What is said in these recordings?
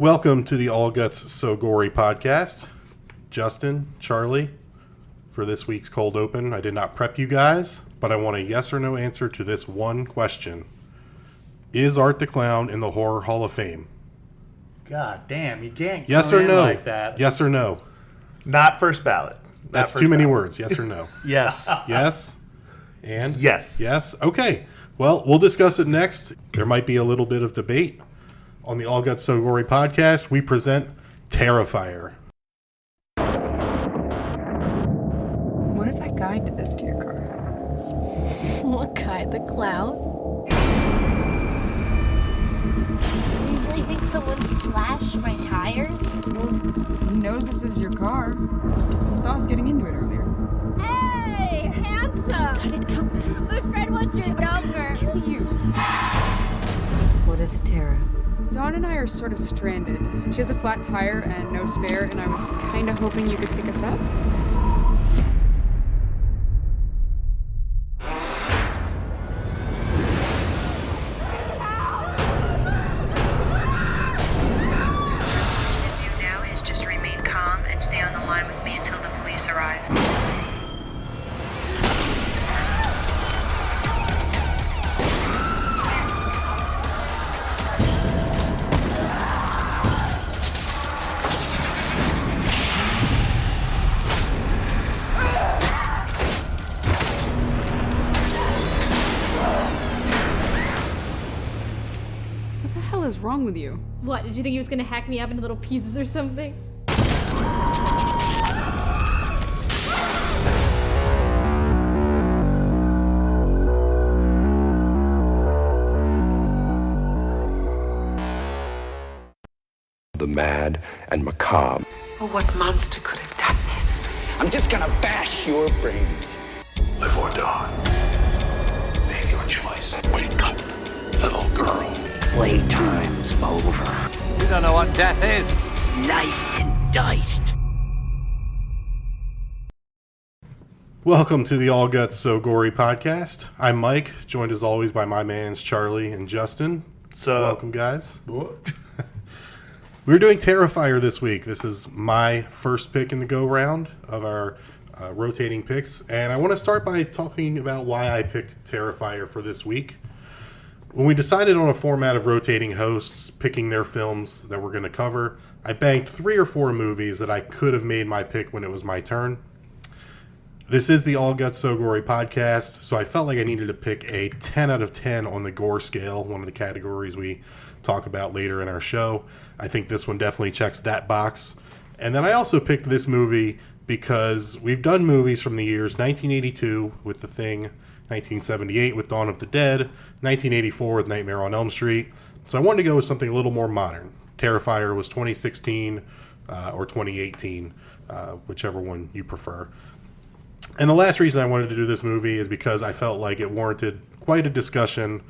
Welcome to the All Guts So Gory podcast. Justin, Charlie, for this week's cold open, I did not prep you guys, but I want a yes or no answer to this one question. Is Art the Clown in the Horror Hall of Fame? God damn, you can't yes come or in no? like that. Yes or no? Not first ballot. That's too many words. Yes or no? Yes. Yes? And? Yes. Yes? Okay. Well, we'll discuss it next. There might be a little bit of debate. On the All Guts So Gory podcast, we present Terrifier. What if that guy did this to your car? What guy? The clown? You really think someone slashed my tires? Well, he knows this is your car. He saw us getting into it earlier. Hey, handsome! Cut it out. My friend wants your number. Kill you. What is it, Tara? Dawn and I are sort of stranded. She has a flat tire and no spare, and I was kind of hoping you could pick us up. What the hell is wrong with you? What, did you think he was gonna hack me up into little pieces or something? The mad and macabre. Oh, what monster could have done this? I'm just gonna bash your brains. Live or die. Make your choice. Wake up, little girl. Playtime's over. You don't know what death is. Sliced and diced. Welcome to the All Guts So Gory podcast. I'm Mike, joined as always by my mans Charlie and Justin. So, welcome, guys. We're doing Terrifier this week. This is my first pick in the go-round of our rotating picks. And I want to start by talking about why I picked Terrifier for this week. When we decided on a format of rotating hosts, picking their films that we're going to cover, I banked 3 or 4 movies that I could have made my pick when it was my turn. This is the All Guts So Gory podcast, so I felt like I needed to pick a 10 out of 10 on the gore scale, one of the categories we talk about later in our show. I think this one definitely checks that box. And then I also picked this movie because we've done movies from the years 1982 with The Thing, 1978 with Dawn of the Dead, 1984 with Nightmare on Elm Street. So I wanted to go with something a little more modern. Terrifier was 2016 or 2018, whichever one you prefer. And the last reason I wanted to do this movie is because I felt like it warranted quite a discussion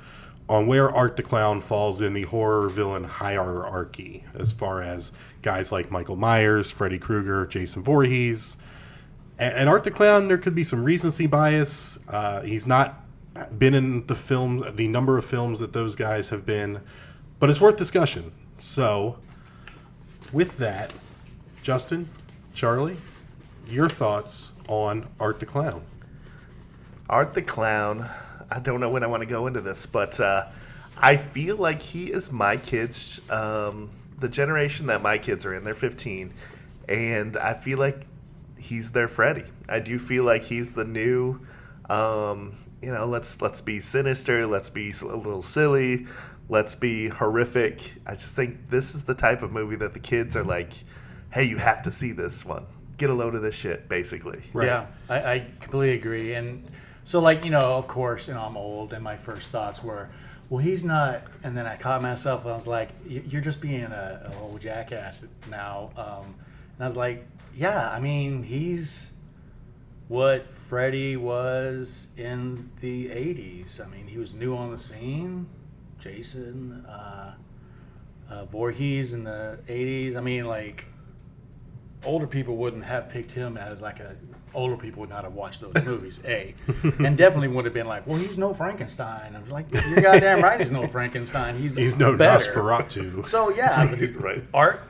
on where Art the Clown falls in the horror villain hierarchy, as far as guys like Michael Myers, Freddy Krueger, Jason Voorhees. And Art the Clown, there could be some recency bias. He's not been in the number of films that those guys have been, but it's worth discussion. So, with that, Justin, Charlie, your thoughts on Art the Clown? Art the Clown, I don't know when I want to go into this, but I feel like he is my kids, the generation that my kids are in. They're 15, and I feel like he's their Freddy. I do feel like he's the new, let's be sinister, let's be a little silly, let's be horrific. I just think this is the type of movie that the kids are like, hey, you have to see this one. Get a load of this shit, basically. Right. Yeah, I completely agree. And so, of course, I'm old, and my first thoughts were, well, he's not. And then I caught myself, and I was like, you're just being a old jackass now. And I was like, yeah, he's what Freddy was in the 80s. He was new on the scene. Jason, Voorhees in the 80s. older people wouldn't have picked him as like a older people would not have watched those movies. And definitely would have been like, well, he's no Frankenstein. I was like, you're goddamn right, he's no Frankenstein. He's no better. Nosferatu. So yeah, Right. Art,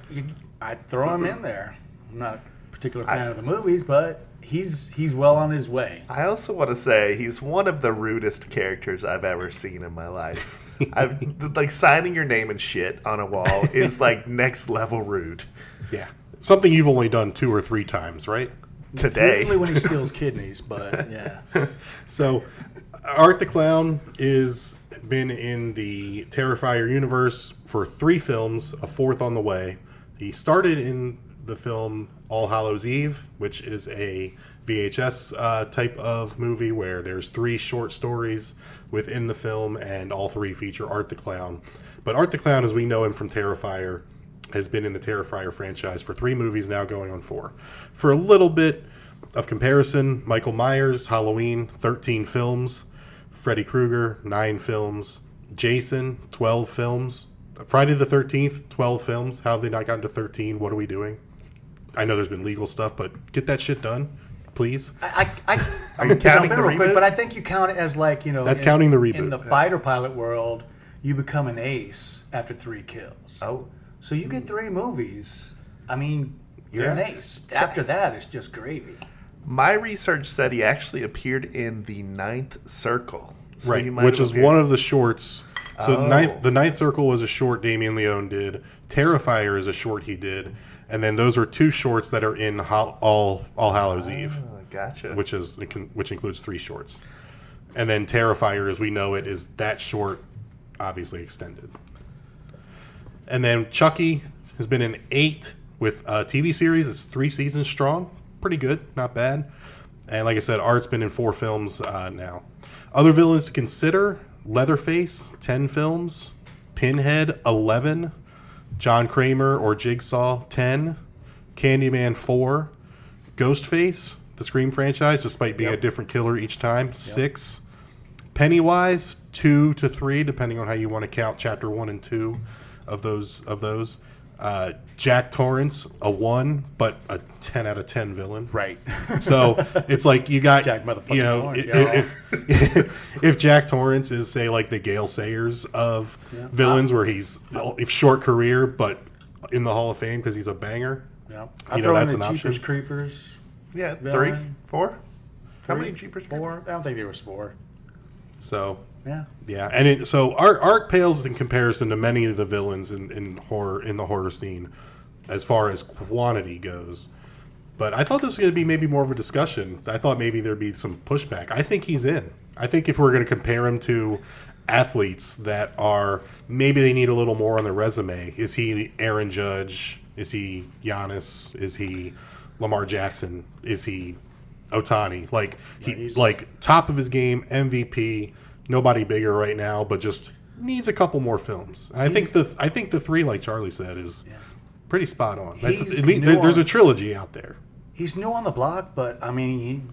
I'd throw him in there. I'm not a particular fan of the movies, but he's well on his way. I also want to say he's one of the rudest characters I've ever seen in my life. Like signing your name and shit on a wall is like next level rude. Yeah. Something you've only done 2 or 3 times, right? Today. Usually when he steals kidneys, but yeah. So, Art the Clown is been in the Terrifier universe for 3 films, a 4th on the way. He started in the film All Hallows Eve, which is a VHS type of movie where there's 3 short stories within the film, and all 3 feature Art the Clown. But Art the Clown, as we know him from Terrifier, has been in the Terrifier franchise for 3 movies now, going on 4. For a little bit of comparison, Michael Myers, Halloween, 13 films. Freddy Krueger, 9 films. Jason, 12 films. Friday the 13th, 12 films. How have they not gotten to 13? What are we doing? I know there's been legal stuff, but get that shit done, please. I'm counting the real quick, reboot? but I think you count it as like, you know, That's counting the reboot. In the fighter pilot world, you become an ace after 3 kills. Oh. So you get 3 movies. I mean, you're an ace. After that, it's just gravy. My research said he actually appeared in the 9th Circle. So he Right, might which have is appeared- one of the shorts. So Oh. the Ninth Circle was a short Damien Leone did. Terrifier is a short he did. And then those are 2 shorts that are in All Hallows Eve. Oh, gotcha. Which includes 3 shorts. And then Terrifier, as we know it, is that short, obviously extended. And then Chucky has been in 8 with a TV series. It's 3 seasons strong. Pretty good, not bad. And like I said, Art's been in 4 films now. Other villains to consider: Leatherface, 10 films. Pinhead, 11. John Kramer or Jigsaw, 10. Candyman, 4. Ghostface, the Scream franchise, despite being a different killer each time, 6. Pennywise, 2 to 3, depending on how you want to count Chapter 1 and 2 of those. Jack Torrance, a 1, but a 10 out of 10 villain. Right. So it's like you got, Jack motherfucking you know, Torrance, if Jack Torrance is, say, like the Gale Sayers of villains, where he's short career, but in the Hall of Fame because he's a banger. Yeah. You know, that's an the Jeepers option. Creepers. Yeah, 3, Villain. 4. How 3, many Jeepers? 4. I don't think there was 4. So Yeah. and so Art pales in comparison to many of the villains in the horror scene, as far as quantity goes. But I thought this was going to be maybe more of a discussion. I thought maybe there'd be some pushback. I think he's in. I think if we're going to compare him to athletes that are, maybe they need a little more on their resume. Is he Aaron Judge? Is he Giannis? Is he Lamar Jackson? Is he Otani? Like top of his game, MVP. Nobody bigger right now, but just needs a couple more films. And I think the 3, like Charlie said, is pretty spot on. That's, He's at least, new there's on- a trilogy out there. He's new on the block, but I mean,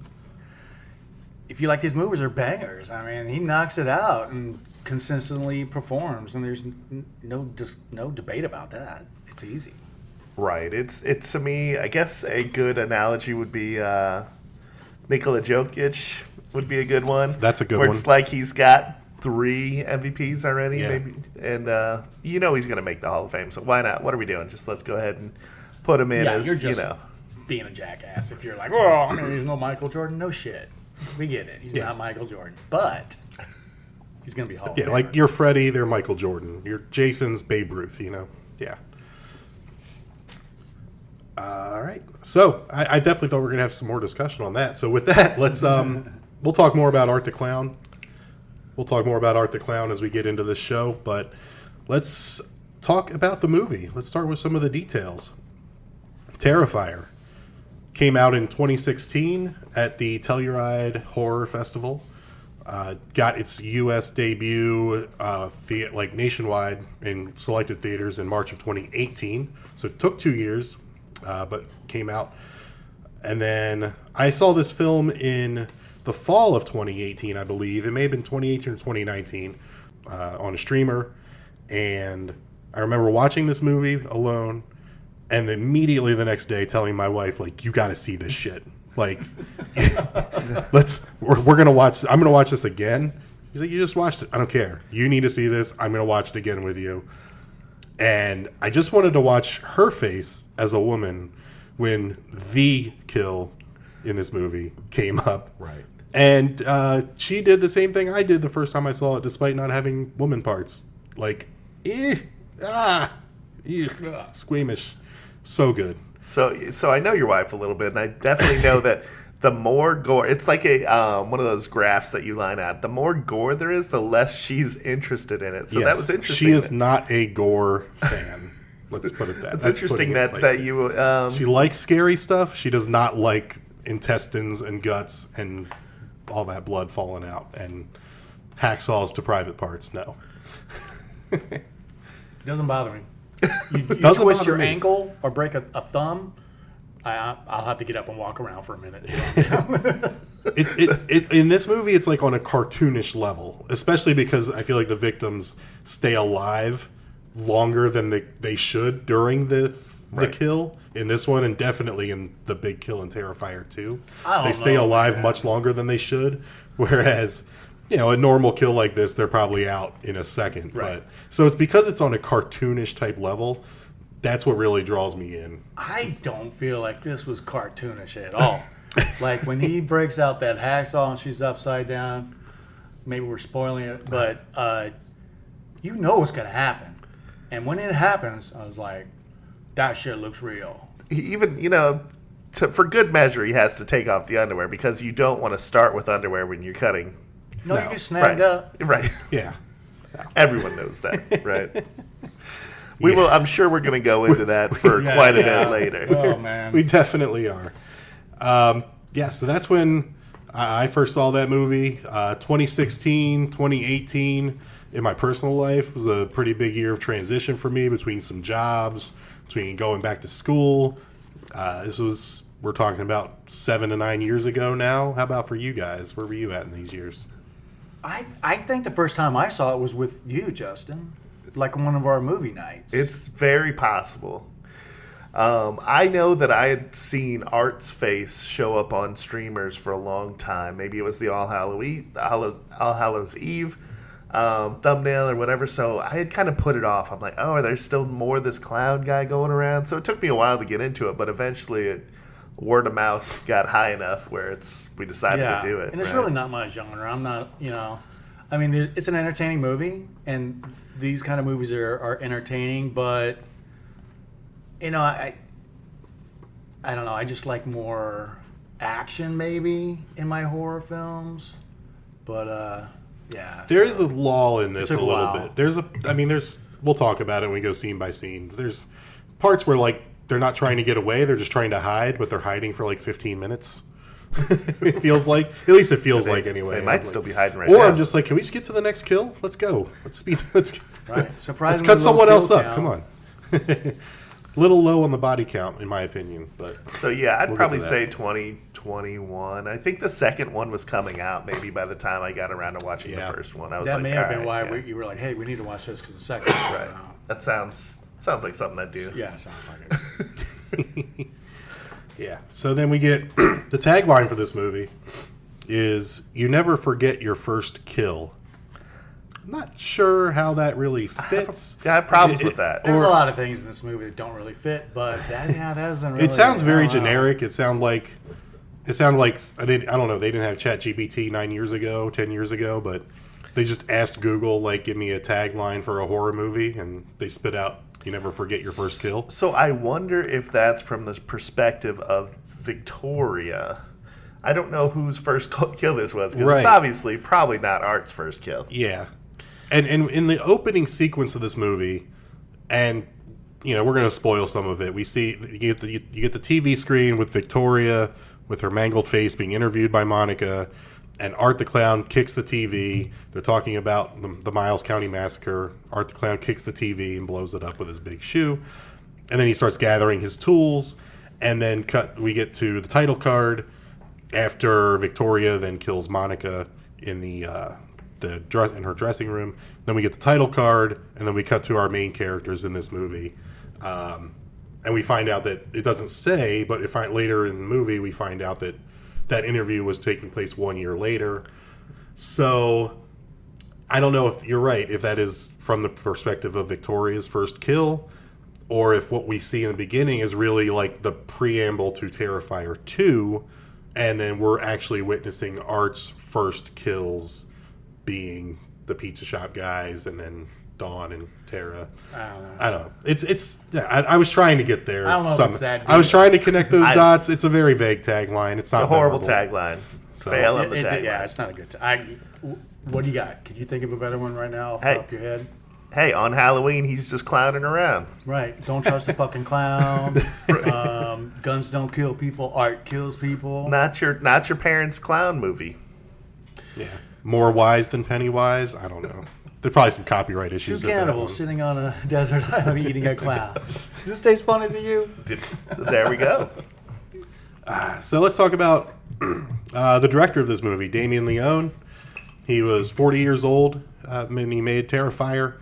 if you like his movies, are bangers. I mean, he knocks it out and consistently performs, and there's no debate about that. It's easy. Right. It's to me, I guess a good analogy would be Nikola Jokic would be a good one. That's a good where one. It's like he's got 3 MVPs already, Yeah. maybe, and he's going to make the Hall of Fame. So why not? What are we doing? Just let's go ahead and put him in Yeah, as you're just being a jackass if you're like, oh, I mean, he's no Michael Jordan. No shit. We get it. He's not Michael Jordan, but he's gonna be Hall of Yeah, Famer. like you're Freddie, they're Michael Jordan. You're Jason's Babe Ruth. You know. Yeah. All right. So I definitely thought we were gonna have some more discussion on that. So with that, let's we'll talk more about Art the Clown. We'll talk more about Art the Clown as we get into this show, but let's talk about the movie. Let's start with some of the details. Terrifier came out in 2016 at the Telluride Horror Festival. Got its U.S. debut nationwide in selected theaters in March of 2018. So it took 2 years, but came out. And then I saw this film in the fall of 2018, I believe. It may have been 2018 or 2019 on a streamer. And I remember watching this movie alone and immediately the next day telling my wife, like, you got to see this shit. Like, we're gonna watch. I'm gonna watch this again. He's like, you just watched it. I don't care. You need to see this. I'm gonna watch it again with you. And I just wanted to watch her face as a woman when the kill in this movie came up. Right. And she did the same thing I did the first time I saw it, despite not having woman parts. Like, squeamish. So good. So I know your wife a little bit, and I definitely know that the more gore, it's like a one of those graphs that you line out. The more gore there is, the less she's interested in it. So that was interesting. She is not a gore fan. Let's put it that. It's interesting that you. She likes scary stuff. She does not like intestines and guts and all that blood falling out and hacksaws to private parts. No. Doesn't bother me. You Doesn't twist bother your me. ankle or break a thumb, I'll have to get up and walk around for a minute. In this movie, it's like on a cartoonish level, especially because I feel like the victims stay alive longer than they should during the kill in this one, and definitely in the big kill in Terrifier 2. They stay alive much longer than they should, whereas, you know, a normal kill like this, they're probably out in a second. Right. So it's because it's on a cartoonish type level, that's what really draws me in. I don't feel like this was cartoonish at all. Like when he breaks out that hacksaw and she's upside down, maybe we're spoiling it, but you know what's going to happen. And when it happens, I was like, that shit looks real. Even, you know, for good measure, he has to take off the underwear because you don't want to start with underwear when you're cutting. No, you get snagged up. Right. Yeah. Everyone knows that, right? We will. I'm sure we're going to go into that for quite a bit later. Oh man, we definitely are. So that's when I first saw that movie. 2016, 2018, in my personal life was a pretty big year of transition for me between some jobs, between going back to school. We're talking about 7 to 9 years ago now. How about for you guys? Where were you at in these years? I think the first time I saw it was with you, Justin, like one of our movie nights. It's very possible. I know that I had seen Art's face show up on streamers for a long time. Maybe it was the All Hallows Eve thumbnail or whatever. So I had kind of put it off. I'm like, oh, are there still more of this clown guy going around? So it took me a while to get into it, but eventually word of mouth got high enough where we decided to do it. And it's really not my genre. I'm not, I mean, it's an entertaining movie, and these kind of movies are entertaining, but, I don't know. I just like more action maybe in my horror films, but, There is a lull in this a little while. bit. We'll talk about it when we go scene by scene. There's parts where, like, they're not trying to get away, they're just trying to hide, but they're hiding for like 15 minutes. It feels like, at least it feels like anyway. They might still be hiding right now. Or I'm just like, can we just get to the next kill? Let's go. Let's right. Let's cut someone else up. Come on. Little low on the body count, in my opinion. But so yeah, I'd probably say 2021. I think the second one was coming out maybe by the time I got around to watching the first one. I was that may have been why you were like, hey, we need to watch this because the second one. Right. That sounds like something I'd do. Yeah, it sounds like it. Yeah. So then we get the tagline for this movie is "You never forget your first kill." I'm not sure how that really fits. I have problems with that. There's a lot of things in this movie that don't really fit, but that doesn't really. It sounds very generic. It sounded like I don't know. They didn't have ChatGPT 10 years ago, but they just asked Google, like, give me a tagline for a horror movie, and they spit out, "You never forget your first kill." So I wonder if that's from the perspective of Victoria. I don't know whose first kill this was, because it's obviously probably not Art's first kill. Yeah. And in the opening sequence of this movie, and, we're going to spoil some of it, we see, you get the TV screen with Victoria, with her mangled face, being interviewed by Monica, and Art the Clown kicks the TV. They're talking about the Miles County Massacre. Art the Clown kicks the TV and blows it up with his big shoe. And then he starts gathering his tools. And then we get to the title card after Victoria then kills Monica in in her dressing room. Then we get the title card, and then we cut to our main characters in this movie. And we find out that it doesn't say, but later in the movie, we find out that that interview was taking place 1 year later. So I don't know if you're right, if that is from the perspective of Victoria's first kill, or if what we see in the beginning is really like the preamble to Terrifier 2, and then we're actually witnessing Art's first kills being the pizza shop guys, and then Dawn and Tara. I don't know. It's. Yeah, I was trying to get there. I don't know if it's that deep. I was trying to connect those dots. It's a very vague tagline. It's not a horrible memorable. tagline. So, Fail of the tagline. Yeah, it's not a good. What do you got? Could you think of a better one right now off the top of your head? Hey, on Halloween, he's just clowning around. Right. Don't trust a fucking clown. Guns don't kill people. Art kills people. Not your parents' clown movie. Yeah. More wise than Pennywise? I don't know. There's probably some copyright issues. Two cannibals sitting on a desert island eating a clown. Does this taste funny to you? There we go. So let's talk about the director of this movie, Damien Leone. He was 40 years old when he made Terrifier.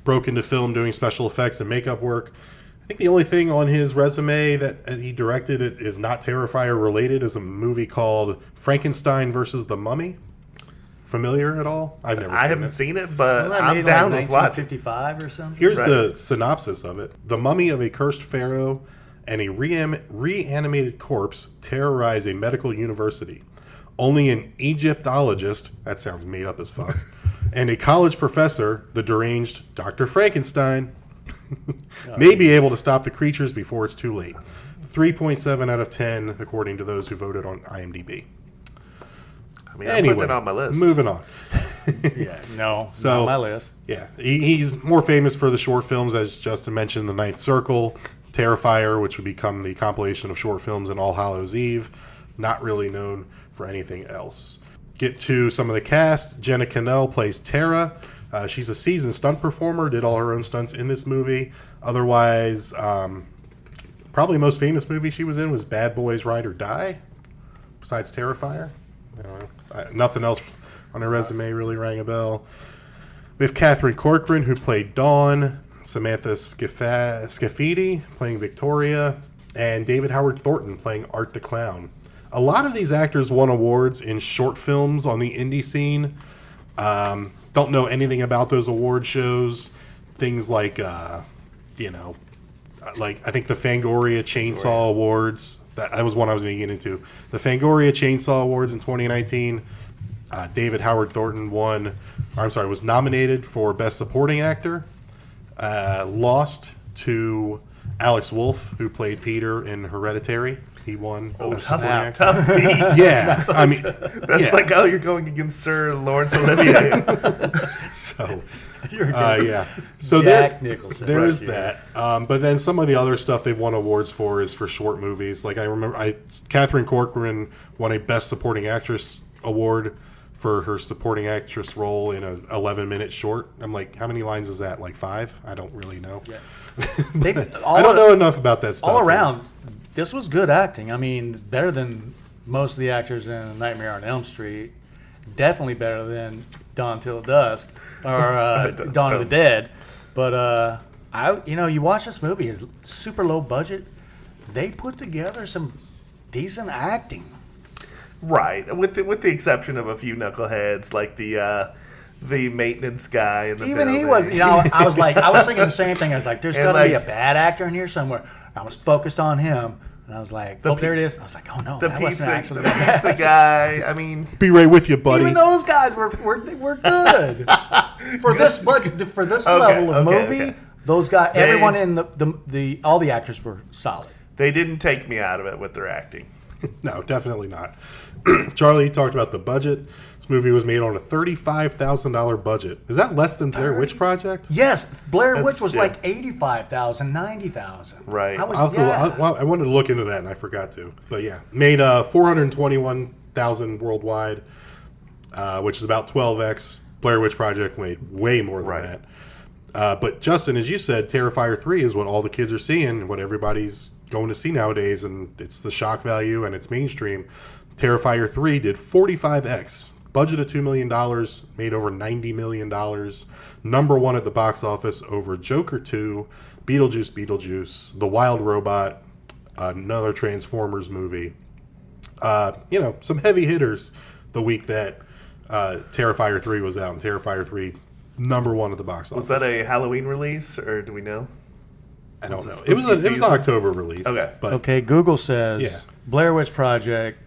Broke into film doing special effects and makeup work. I think the only thing on his resume that he directed it is not Terrifier related is a movie called Frankenstein versus the Mummy. Familiar at all? I haven't seen it, but I'm down with watching. 1955 or something. Here's the synopsis of it. The mummy of a cursed pharaoh and a reanimated corpse terrorize a medical university. Only an Egyptologist, that sounds made up as fuck, and a college professor, the deranged Dr. Frankenstein, may be able to stop the creatures before it's too late. 3.7 out of 10, according to those who voted on IMDb. I mean, I'm putting it on my list. Moving on. Not on my list. Yeah, he's more famous for the short films, as Justin mentioned, The Ninth Circle, Terrifier, which would become the compilation of short films in All Hallows Eve. Not really known for anything else. Get to some of the cast. Jenna Cannell plays Tara. She's a seasoned stunt performer, did all her own stunts in this movie. Otherwise, probably the most famous movie she was in was Bad Boys Ride or Die, besides Terrifier. Nothing else on her resume really rang a bell. We have Catherine Corcoran, who played Dawn, Samantha Scafidi playing Victoria, and David Howard Thornton playing Art the Clown. A lot of these actors won awards in short films on the indie scene. Don't know anything about those award shows. Things like, like I think the Fangoria Chainsaw Awards. That was one I was going to get into. The Fangoria Chainsaw Awards in 2019. David Howard Thornton was nominated for Best Supporting Actor. Lost to Alex Wolff, who played Peter in Hereditary. He won. Tough beat. Yeah, that's like, you're going against Sir Laurence Olivier. So, Jack Nicholson. There's that. But then some of the other stuff they've won awards for is for short movies. Like I remember, Catherine Corcoran won a Best Supporting Actress award for her supporting actress role in an 11-minute short. I'm like, how many lines is that? Like 5? I don't really know. Yeah. I don't know enough about that stuff. All around, this was good acting. I mean, better than most of the actors in Nightmare on Elm Street. Definitely better than Dawn Till Dusk or Dawn of the Dead. But you watch this movie, it's super low budget. They put together some decent acting. Right, with the exception of a few knuckleheads like the maintenance guy in the even building. he was. I was thinking the same thing. I was like, there's got to be a bad actor in here somewhere. I was focused on him, and I was like, there it is. I was like, oh no, that wasn't actually the pizza guy. I mean, be right with you, buddy. Even those guys were good for this budget, for this level of movie. Okay. Those guys, everyone in the all the actors were solid. They didn't take me out of it with their acting. No, definitely not. Charlie, you talked about the budget. This movie was made on a $35,000 budget. Is that less than Blair Witch Project? Yes, Blair Witch was like $85,000, $90,000. Right. I wanted to look into that and I forgot to. But yeah, made $421,000 worldwide, which is about 12x. Blair Witch Project made way more than that. But Justin, as you said, Terrifier 3 is what all the kids are seeing, what everybody's going to see nowadays, and it's the shock value and it's mainstream. Terrifier 3 did 45x. Budget of $2 million, made over $90 million. Number one at the box office over Joker 2, Beetlejuice, The Wild Robot, another Transformers movie. Some heavy hitters the week that Terrifier 3 was out, and Terrifier 3 #1 at the box office. Was that a Halloween release, or do we know? I don't know. It was an October release. Okay. But Okay, Google says Yeah. Blair Witch Project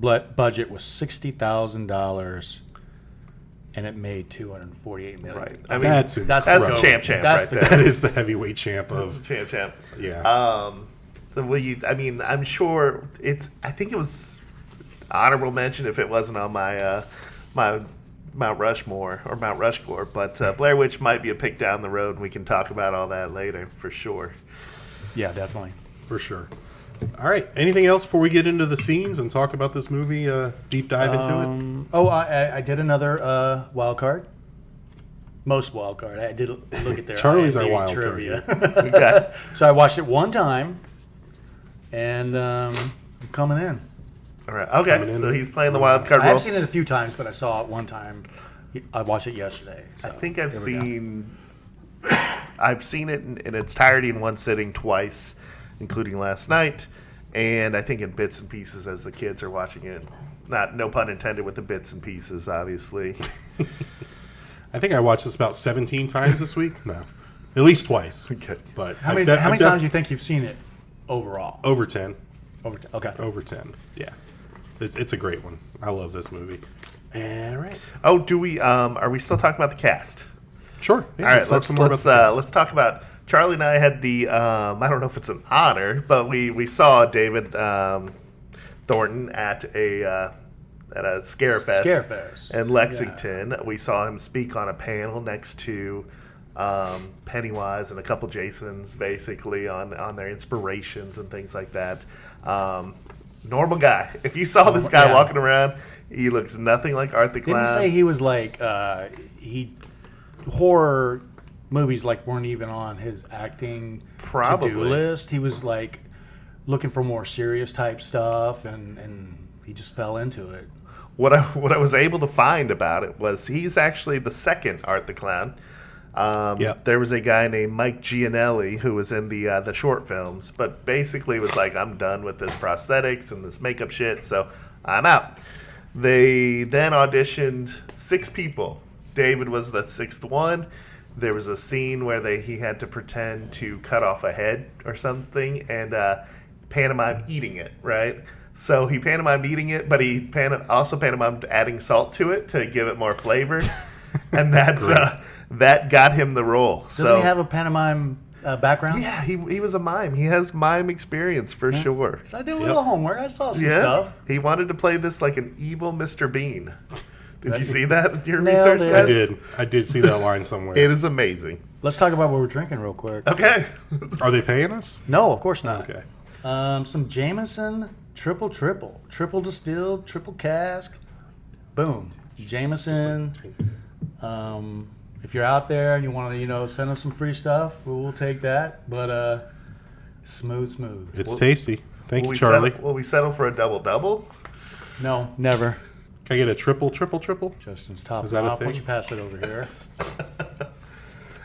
budget was $60,000 and it made $248 million. Right. I mean, that's that's rough. champ That's right the- there. that is the heavyweight champ of Champ. yeah. I'm sure I think it was honorable mention if it wasn't on my my Mount Rushmore or Mount Rushmore, but Blair Witch might be a pick down the road, and we can talk about all that later for sure. Yeah, definitely. For sure. All right. Anything else before we get into the scenes and talk about this movie? Deep dive into it. I did another wild card. Most wild card. I did look at their Charlie's our IMDb wild trivia. card. Okay. So I watched it one time, and I'm coming in. All right. Okay. So he's playing the wild card I role. have seen it a few times, but I saw it one time. I watched it yesterday. So I think I've there we go. seen it in its entirety in one sitting twice, including last night, and I think in bits and pieces as the kids are watching it. No pun intended with the bits and pieces, obviously. I think I watched this about 17 times this week. No, at least twice. Okay. But How many times do you think you've seen it overall? Over 10. Okay. Over 10. Yeah. It's a great one. I love this movie. All right. Oh, do we? Are we still talking about the cast? Sure. Yeah, All right. talk Let's some more about the cast. let's talk about. Charlie and I had the. I don't know if it's an honor, but we saw David Thornton at a Scarefest in Lexington. Yeah. We saw him speak on a panel next to Pennywise and a couple Jasons, basically on their inspirations and things like that. Normal guy. If you saw this guy walking around, he looks nothing like Art the Clown. Didn't he say he was like horror movies weren't even on his acting to-do list. He was like looking for more serious type stuff, and he just fell into it. What I was able to find about it was he's actually the second Art the Clown. There was a guy named Mike Gianelli who was in the short films, but basically was like, I'm done with this prosthetics and this makeup shit, so I'm out. They then auditioned 6 people. David was the 6th one. There was a scene where he had to pretend to cut off a head or something and pantomime eating it, right? So he pantomimed eating it, but he also pantomimed adding salt to it to give it more flavor. And that got him the role. Doesn't he have a pantomime background? Yeah, he was a mime. He has mime experience for sure. So I did a little homework. I saw some stuff. He wanted to play this like an evil Mr. Bean. Did you see that in your Nailed research? it. I did see that line somewhere. It is amazing. Let's talk about what we're drinking real quick. Okay. Are they paying us? No, of course not. Okay. Some Jameson triple distilled, triple cask. Boom. Jameson. If you're out there and you want to, send us some free stuff, we'll take that. But smooth. It's tasty. Thank Will you, Charlie. Will we settle for a double-double? No, never. Can I get a triple? Justin's top Is that a off. Why don't thing? you pass it over here?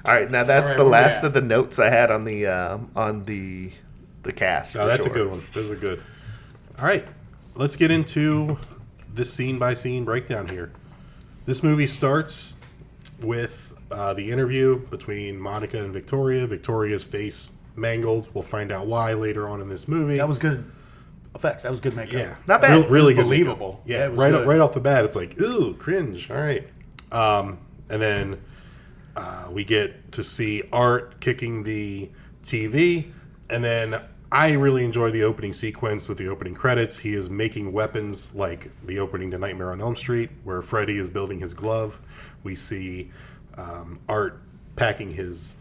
All right, now that's All right, the where we last at? of the notes I had on the cast. No, for that's sure. a good one. Those are good. All right. Let's get into this scene-by-scene breakdown here. This movie starts with the interview between Monica and Victoria. Victoria's face mangled. We'll find out why later on in this movie. That was good effects. That was good makeup. Yeah. Not bad. Really good. Believable. makeup. Yeah, Yeah, it was right, good. right off the bat, it's like, ooh, cringe. All right. And then we get to see Art kicking the TV. And then I really enjoy the opening sequence with the opening credits. He is making weapons like the opening to Nightmare on Elm Street, where Freddy is building his glove. We see Art packing his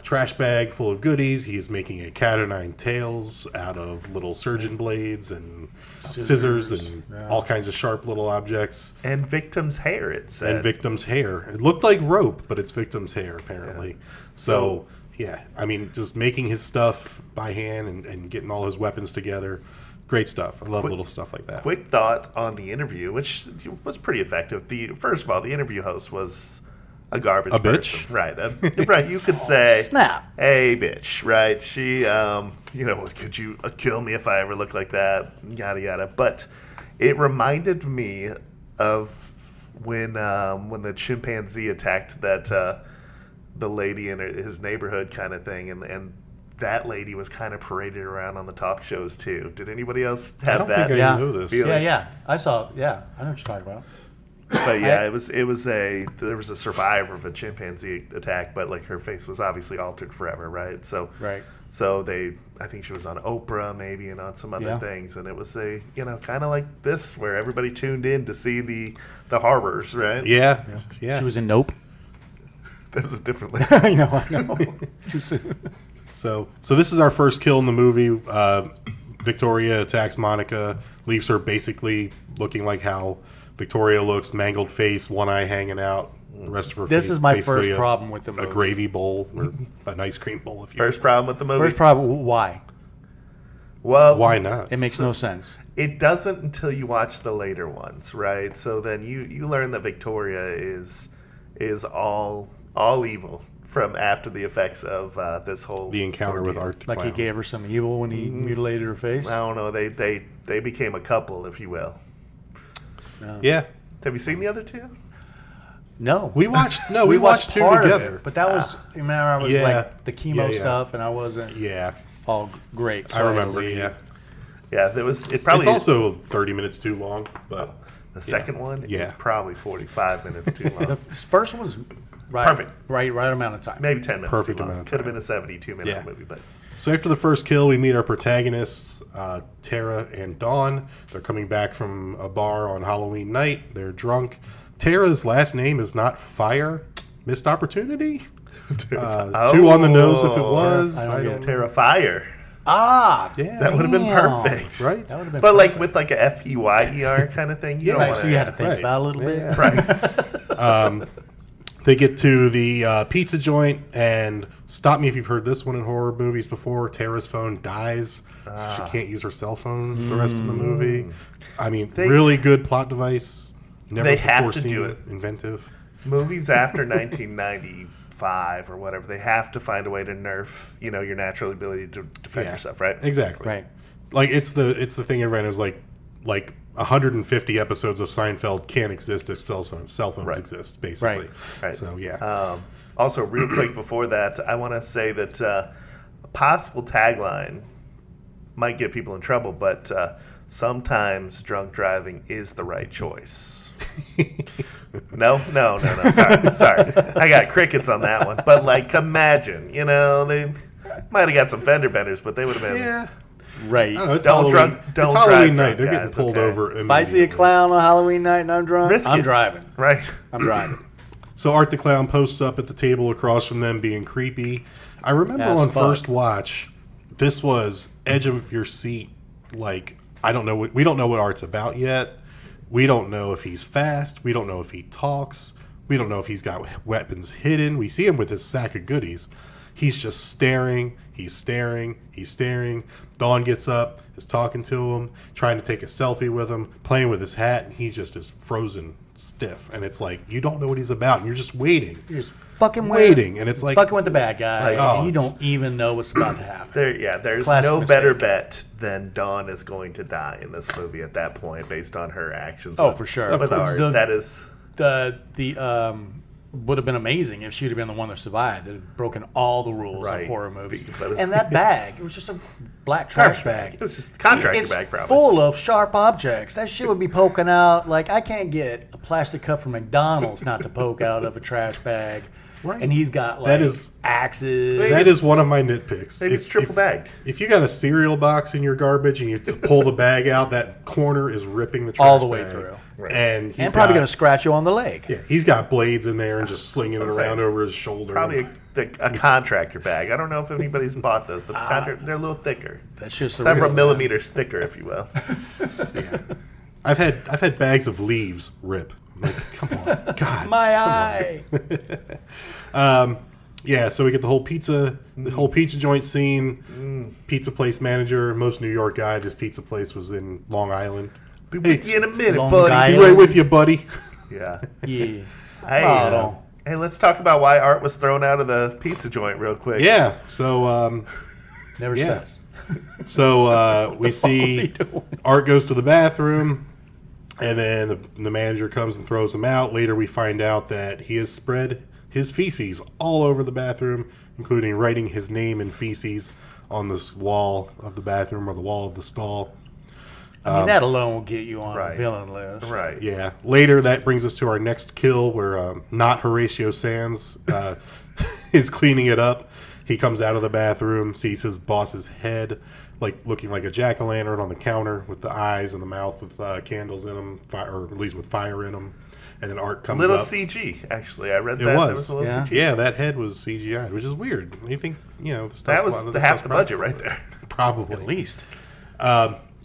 trash bag full of goodies. He is making a cat o' nine tails out of little surgeon blades and scissors and all kinds of sharp little objects. And victim's hair, it said. And victim's hair. It looked like rope, but it's victim's hair, apparently. So, yeah, I mean, just making his stuff by hand and getting all his weapons together. Great stuff. I love little stuff like that. Quick thought on the interview, which was pretty effective. First of all, the interview host was a garbage A bitch? person. Right. Right. You could say, Snap. hey, bitch. Right. She, could you kill me if I ever look like that? Yada, yada. But it reminded me of when the chimpanzee attacked that the lady in his neighborhood kind of thing. And that lady was kind of paraded around on the talk shows, too. Did anybody else have I don't that? think I know this. feeling? Yeah. I saw. Yeah, I know what you're talking about. But yeah, there was a survivor of a chimpanzee attack, but like her face was obviously altered forever, right? So I think she was on Oprah maybe and on some other things, and it was kind of like this where everybody tuned in to see the horrors, right? Yeah. She was in Nope. That was a different lady. I know. Too soon. So this is our first kill in the movie. Victoria attacks Monica, leaves her basically looking like how Victoria looks, mangled face, one eye hanging out, the rest of her face. This is my basically first problem with the movie. A gravy bowl or an ice cream bowl. If you First problem with the movie? First problem, why? Well, why not? It makes no sense. It doesn't until you watch the later ones, right? So then you learn that Victoria is all evil from after the effects of this whole The encounter ordeal. with Art the Like he Clown. gave her some evil when he mutilated her face. I don't know. They became a couple, if you will. Yeah. Have you seen the other two? No, We watched two part of together. it, but that was remember I was Yeah. like the chemo Yeah. stuff, and I wasn't Yeah. all great. So I remember, leave. yeah. Yeah, there was. It probably It's also 30 minutes too long, but the second one Yeah. is probably 45 minutes too long. The first one was right, Perfect. right amount of time. Maybe 10 minutes Perfect too long. amount of Could have time. been a 72-minute Yeah. movie, but so after the first kill, we meet our protagonists, Tara and Dawn. They're coming back from a bar on Halloween night. They're drunk. Tara's last name is not Fire. Missed opportunity? Two on the nose if it was. I don't know. Terrifier. Ah, Yeah. That would have been Damn. perfect. Right? that would have been. But like perfect. with like a F-E-Y-E-R kind of thing. You don't right, want so you had to think right. about it a little bit. Right. They get to the pizza joint, and stop me if you've heard this one in horror movies before. Tara's phone dies. She can't use her cell phone the rest of the movie. I mean, really good plot device. Never They have before to seen do it. Inventive. Movies after 1995 or whatever, they have to find a way to nerf, your natural ability to defend yourself, right? Exactly. Right. Like it's the thing everyone knows. Like 150 episodes of Seinfeld can't exist if cell phones exist. Basically. Right. So yeah. Also, real quick before that, I want to say that a possible tagline might get people in trouble, but sometimes drunk driving is the right choice. No. Sorry. I got crickets on that one. But like, imagine, they might have got some fender benders, but they would have been. Yeah. Right. I don't know, it's Don't Halloween. don't it's drive Halloween drunk, night. They're getting guys, pulled okay? over. If I see a immediately. clown on Halloween night and I'm drunk, Risk I'm it. driving. Right. I'm driving. So Art the Clown posts up at the table across from them, being creepy. I remember As on fuck. first watch, this was edge of your seat. Like we don't know what Art's about yet. We don't know if he's fast. We don't know if he talks. We don't know if he's got weapons hidden. We see him with his sack of goodies. He's just staring. He's staring. He's staring. Dawn gets up, is talking to him, trying to take a selfie with him, playing with his hat, and he just is frozen stiff. And it's like, you don't know what he's about, and you're just waiting. You're just fucking Waiting, and it's like... fucking with the bad guy, oh, and you don't even know what's about to happen. There's Classic no mistake. better bet than Dawn is going to die in this movie at that point, based on her actions. Oh, for sure. With Art. That is. The would have been amazing if she'd have been the one that survived. That had broken all the rules Right. of horror movies. But- And that bag, it was just a black trash bag. It was just a contractor It's bag, probably. full of sharp objects. That shit would be poking out. Like, I can't get a plastic cup from McDonald's not to poke out of a trash bag. Right. And he's got, like, That is- axes. That is one of my nitpicks. Maybe it's triple bagged. If you got a cereal box in your garbage and you pull the bag out, that corner is ripping the trash All the way bag. through. Right. And he's And probably got- going to scratch you on the leg. Yeah, he's got blades in there and just slinging it That's what I'm around saying. over his shoulder. Probably a contractor bag. I don't know if anybody's bought those, but they're a little thicker. That's just a Several real- millimeters thicker, if you will. I've had bags of leaves rip. I'm like, come on, God. My eye. Yeah, so we get the whole pizza joint scene. Pizza place manager, most New York guy. This pizza place was in Long Island. Be with you in a minute, Long buddy. Island. Be right with you, buddy. Yeah. Yeah. Hey, Oh, Hey, let's talk about why Art was thrown out of the pizza joint real quick. Yeah. So Never Yeah. says. So we fuck was he see doing? Art goes to the bathroom, and then the manager comes and throws him out. Later, we find out that he has spread his feces all over the bathroom, including writing his name in feces on this wall of the bathroom or the wall of the stall. I mean, that alone will get you on right. a villain list. Right. Yeah. Later, that brings us to our next kill, where not Horatio Sands is cleaning it up. He comes out of the bathroom, sees his boss's head, like looking like a jack-o'-lantern on the counter with the eyes and the mouth with candles in them, or at least with fire in them. And then Art comes Little up. CG, actually. I read It that. was. There was a little Yeah. CG. Yeah, that head was CGI, which is weird. You think, the stuff's That a was lot of the this half stuff's the budget right there. Probably. At least.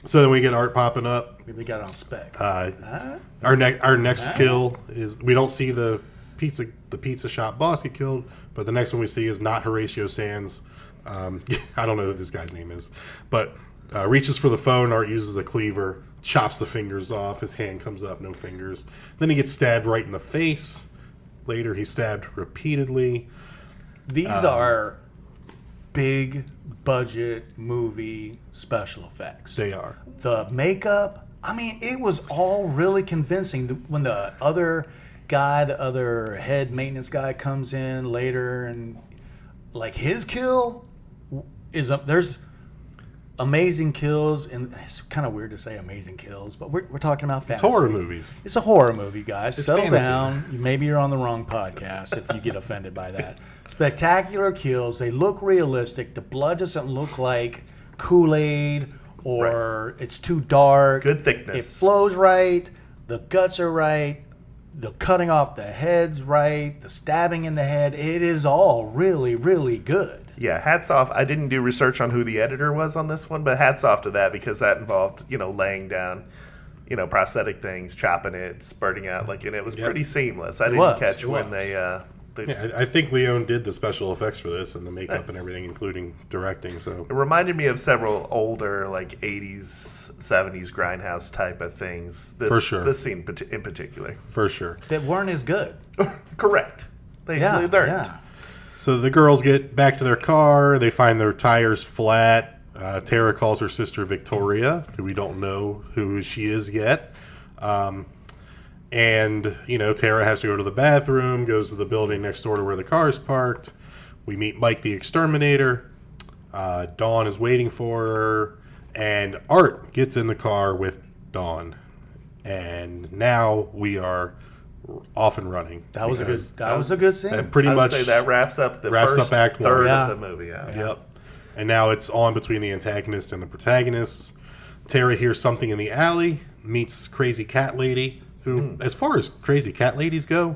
So then we get Art popping up. Maybe they got it on spec. Our next kill is, we don't see the pizza shop boss get killed, but the next one we see is not Horatio Sands. I don't know who this guy's name is, but reaches for the phone. Art uses a cleaver, chops the fingers off. His hand comes up, no fingers. Then he gets stabbed right in the face. Later, he's stabbed repeatedly. These are big budget movie special effects. They are. The makeup, I mean, it was all really convincing. When the other guy, the other head maintenance guy comes in later, and like his kill is there's amazing kills, and it's kind of weird to say amazing kills, but we're talking about fantasy. It's horror movies. It's a horror movie, guys. It's Settle fantasy. down. Maybe you're on the wrong podcast if you get offended by that. Spectacular kills. They look realistic. The blood doesn't look like Kool-Aid or it's too dark. Good thickness. It flows right. The guts are right. The cutting off the head's right. The stabbing in the head. It is all really, really good. Yeah, hats off. I didn't do research on who the editor was on this one, but hats off to that because that involved, laying down, prosthetic things, chopping it, spurting out, and it was pretty seamless. I didn't catch when they. Yeah, I think Leone did the special effects for this and the makeup and everything, including directing. So it reminded me of several older, 80s, 70s grindhouse type of things. For sure. This scene in particular. for sure. That weren't as good. Correct. They learned. Yeah. So the girls get back to their car. They find their tires flat. Tara calls her sister Victoria, who we don't know who she is yet. And, Tara has to go to the bathroom, goes to the building next door to where the car's parked. We meet Mike the Exterminator. Dawn is waiting for her. And Art gets in the car with Dawn. And now we are off and running. That was a because good scene. that pretty I would much say that wraps up the wraps first up Act One. third Yeah. of the movie. Yeah. Yep. And now it's on between the antagonist and the protagonist. Tara hears something in the alley, meets Crazy Cat Lady, who, as far as Crazy Cat Ladies go,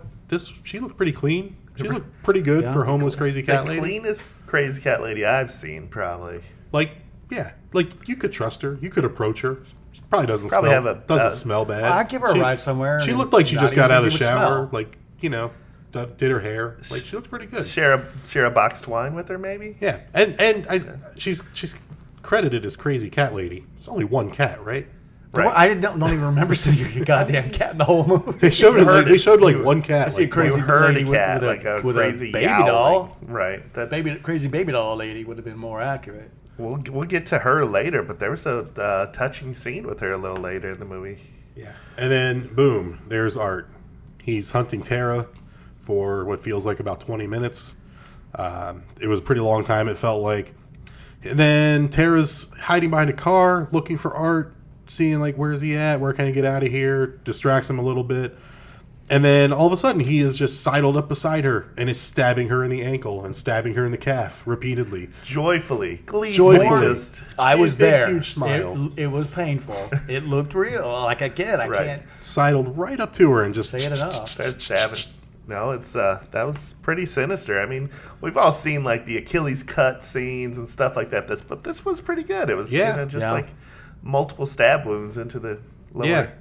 she looked pretty clean. She looked pretty good for homeless Crazy Cat The Lady. cleanest Crazy Cat Lady I've seen, probably. You could trust her. You could approach her. She probably doesn't Probably smell. have a- doesn't smell bad. I'd give her a ride somewhere. She and looked like she not just got even out of the think it would shower. smell. Did her hair. She looked pretty good. Share a boxed wine with her, maybe. Yeah, she's credited as Crazy Cat Lady. It's only one cat, right? Right. I don't even remember seeing a goddamn cat in the whole movie. They showed one cat. I see a like, crazy You heard lady a cat, with a a crazy baby yowling. doll. Right. That Crazy baby doll lady would have been more accurate. we'll get to her later, but there was a touching scene with her a little later in the movie. Yeah. And then, boom, there's Art. He's hunting Tara for what feels like about 20 minutes. It was a pretty long time, it felt like. And then Tara's hiding behind a car, looking for Art, seeing, where's he at? Where can I get out of here? Distracts him a little bit. And then all of a sudden, he is just sidled up beside her and is stabbing her in the ankle and stabbing her in the calf repeatedly. Joyfully. Joyfully. Just I was Big, there. huge smile. It was painful. It looked real. I Right. can't Sidled right up to her and just... say it enough. started stabbing. No, it's that was pretty sinister. I mean, we've all seen the Achilles cut scenes and stuff like that. But this was pretty good. It was multiple stab wounds into the lower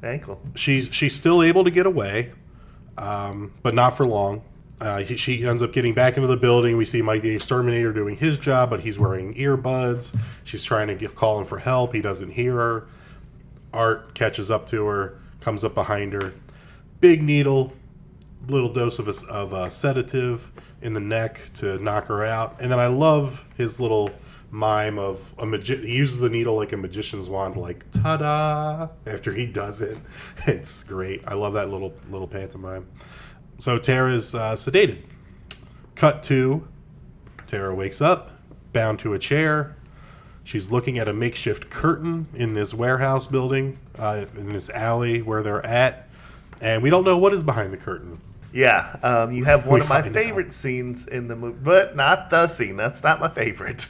ankle. She's still able to get away, but not for long. She ends up getting back into the building. We see Mike the Exterminator doing his job, but he's wearing earbuds. She's trying to call him for help. He doesn't hear her. Art catches up to her, comes up behind her. Big needle little dose of a sedative in the neck to knock her out. And then I love his little mime of he uses the needle like a magician's wand, like ta-da, after he does it. It's great. I love that little pantomime. So Tara's sedated. Cut to Tara wakes up, bound to a chair. She's looking at a makeshift curtain in this warehouse building, in this alley where they're at, and we don't know what is behind the curtain. Yeah, you have one We of my find favorite scenes in the movie, but not the scene. That's not my favorite.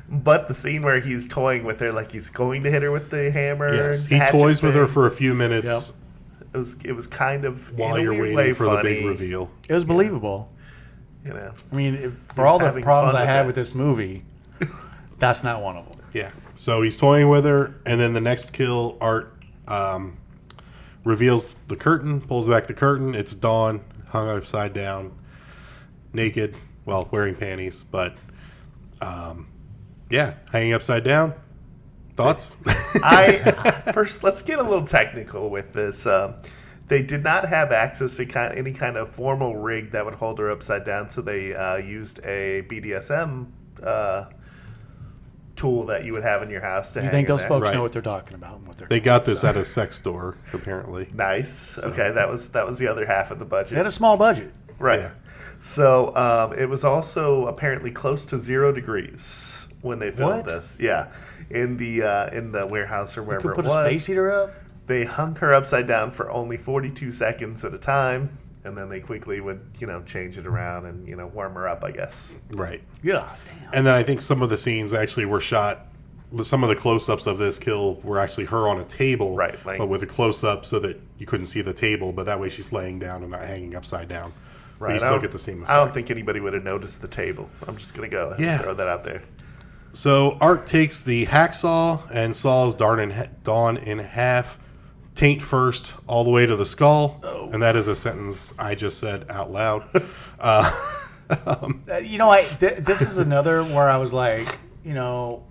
But the scene where he's toying with her, like he's going to hit her with the hammer. Yes, and he hatchet toys with her thing. for a few minutes. Yep. It was kind of While in a you're weird waiting way for the funny, big reveal. It was believable. You know, I mean, for was all the having problems fun I with had it. with this movie, that's not one of them. Yeah. So he's toying with her, and then the next kill, Art reveals the curtain, pulls back the curtain. It's Dawn, hung upside down, naked, well, wearing panties, but yeah, hanging upside down. Thoughts? First, let's get a little technical with this. They did not have access to any kind of formal rig that would hold her upside down, so they used a BDSM tool that you would have in your house to You hang think her those there. folks Right. know what they're talking about and what they're They got this at a sex store, apparently. Nice. Okay, that was the other half of the budget. They had a small budget. Right. Yeah. So it was also apparently close to 0 degrees when they filmed What? this. Yeah, in the warehouse or You wherever could put it was. a space heater up. They hung her upside down for only 42 seconds at a time, and then they quickly would change it around and warm her up, I guess. Right. Yeah, damn. And then I think some of the scenes actually were shot. Some of the close-ups of this kill were actually her on a table, Right, like- but with a close-up so that you couldn't see the table, but that way she's laying down and not hanging upside down. But you I still don't- get the same effect. I don't think anybody would have noticed the table. I'm just gonna go ahead Yeah. and throw that out there. So Art takes the hacksaw and saws Dawn in half, taint first, all the way to the skull. Oh. And that is a sentence I just said out loud. This is another where I was like,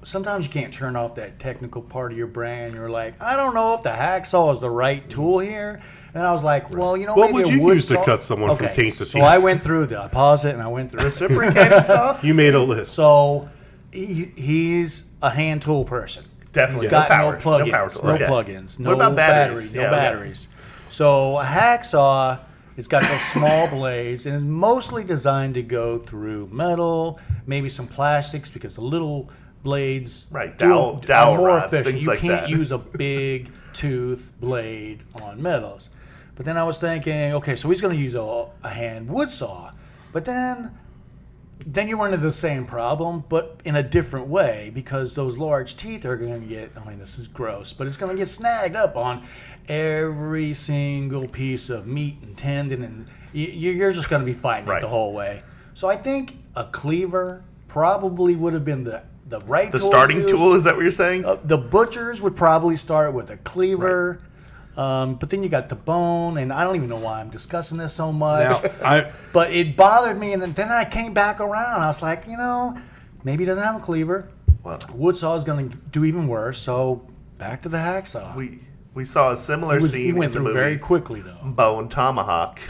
sometimes you can't turn off that technical part of your brain. You're like, I don't know if the hacksaw is the right tool here. And I was like, well, What maybe would a you wood use to saw- cut someone from taint to So teeth? I went through I paused it and I went through. Reciprocating saw? You made a list. So he's a hand tool person. Definitely. He's got No no power- plugins, no power tool. no Okay. plugins, no What about batteries? batteries, Yeah, no okay. batteries. So a hacksaw, it's got those small blades and it's mostly designed to go through metal, maybe some plastics because the little blades Right, are dowel more rods, efficient. things You like can't that. use a big tooth blade on metals. But then I was thinking, okay, so he's going to use a hand wood saw, but then you run into the same problem, but in a different way because those large teeth are going to get, this is gross, but it's going to get snagged up on every single piece of meat and tendon, and you're just going to be fighting it Right. the whole way. So I think a cleaver probably would have been the right The tool to starting use. tool, is that what you're saying? The butchers would probably start with a cleaver. But then you got the bone, and I don't even know why I'm discussing this so much. But it bothered me, and then I came back around. I was like, maybe he doesn't have a cleaver. Well, Wood saw is going to do even worse. So back to the hacksaw. we saw a similar scene He went in the through movie very quickly though. Bone Tomahawk.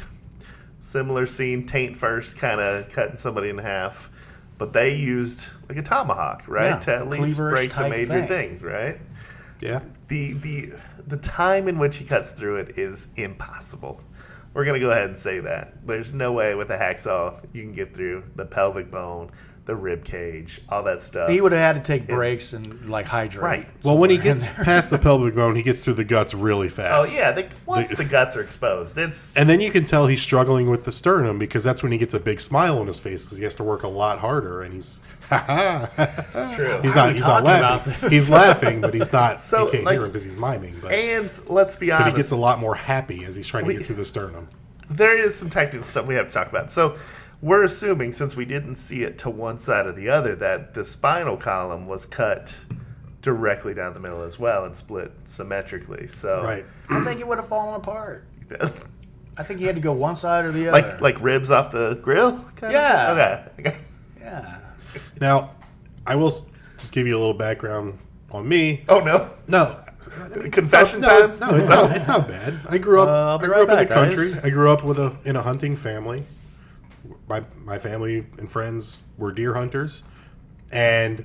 Similar scene, taint first, kind of cutting somebody in half. But they used like a tomahawk, right? Yeah, to at least cleaverish break the type major thing. things, right? Yeah. The time in which he cuts through it is impossible. We're going to go ahead and say that. There's no way with a hacksaw you can get through the pelvic bone, the rib cage, all that stuff. He would have had to take breaks and hydrate. Right. Well, when he somewhere in gets there. past the pelvic bone, he gets through the guts really fast. Oh, yeah. Once the guts are exposed, it's... And then you can tell he's struggling with the sternum because that's when he gets a big smile on his face because he has to work a lot harder and he's It's true. He's not talking laughing. about He's laughing, but he's not. So, you can't like- hear him because he's miming. But And let's be he honest. gets a lot more happy as he's trying to get through the sternum. There is some technical stuff we have to talk about. So we're assuming, since we didn't see it to one side or the other, that the spinal column was cut directly down the middle as well and split symmetrically. So Right. I think it would have fallen apart. I think he had to go one side or the other. like ribs off the grill? Kind Yeah. Of? Okay. Yeah. Now, I will just give you a little background on me. Oh, no. No, Confession No, time? no, it's not bad. I grew up. I'll be I grew right up in the back, guys. country. I grew up in a hunting family. My family and friends were deer hunters, and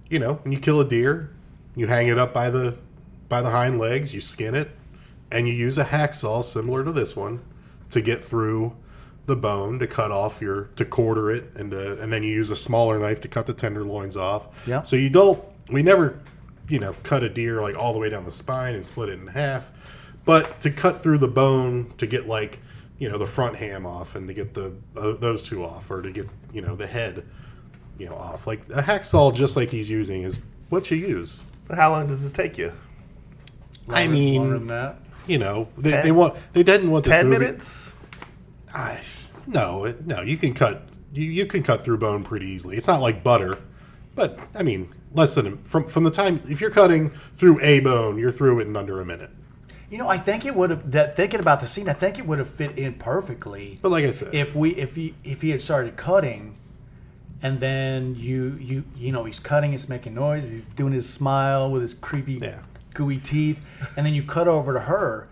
when you kill a deer, you hang it up by the hind legs, you skin it, and you use a hacksaw similar to this one to get through the bone, to cut off to quarter it, and then you use a smaller knife to cut the tenderloins off. Yeah. So we never cut a deer like all the way down the spine and split it in half, but to cut through the bone to get the front ham off and to get those two off, or to get the head off. Like a hacksaw, just like he's using, is what you use. But how long does this take you? I Longer mean, than that. they didn't want this 10 movie. minutes? No, you can cut through bone pretty easily. It's not like butter, but I mean, less than from the time, if you're cutting through a bone, you're through it in under a minute. I think it would have. Thinking about the scene, I think it would have fit in perfectly. But like I said, if he had started cutting, and then he's cutting, it's making noise, he's doing his smile with his creepy, gooey teeth, and then you cut over to her,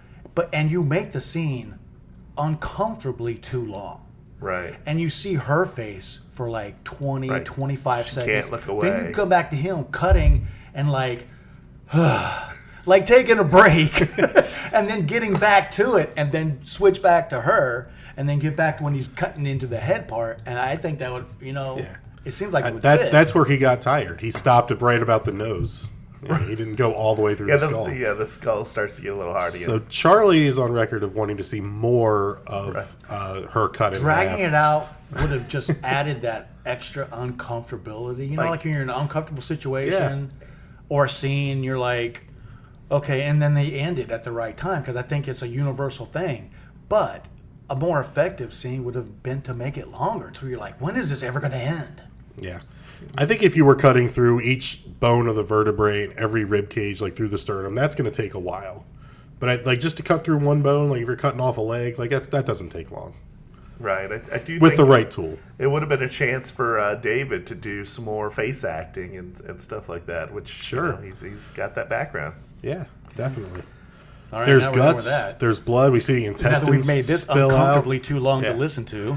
and you make the scene uncomfortably too long. Right. And you see her face for like 20, 25 she seconds. Can't look away. Then you come back to him cutting and like taking a break and then getting back to it, and then switch back to her and then get back to when he's cutting into the head part. And I think that would, it seems like it would fit. that's where he got tired. He stopped it right about the nose. He didn't go all the way through the skull. The skull starts to get a little hard again. So Charlie is on record of wanting to see more of her cutting. Dragging it out would have just added that extra uncomfortability. Like when you're in an uncomfortable situation or a scene, you're like, okay, and then they end it at the right time, because I think it's a universal thing. But a more effective scene would have been to make it longer, so you're like, when is this ever going to end? Yeah. I think if you were cutting through each bone of the vertebrae, every rib cage, like through the sternum, that's going to take a while. But just to cut through one bone, like if you're cutting off a leg, like that doesn't take long. Right. I do with think the right tool. It would have been a chance for David to do some more face acting and stuff like that, which he's got that background. Yeah, definitely. All right, there's now we're done with guts. that. There's blood. We see the intestines. Now that we've made this spill uncomfortably out. too long to listen to.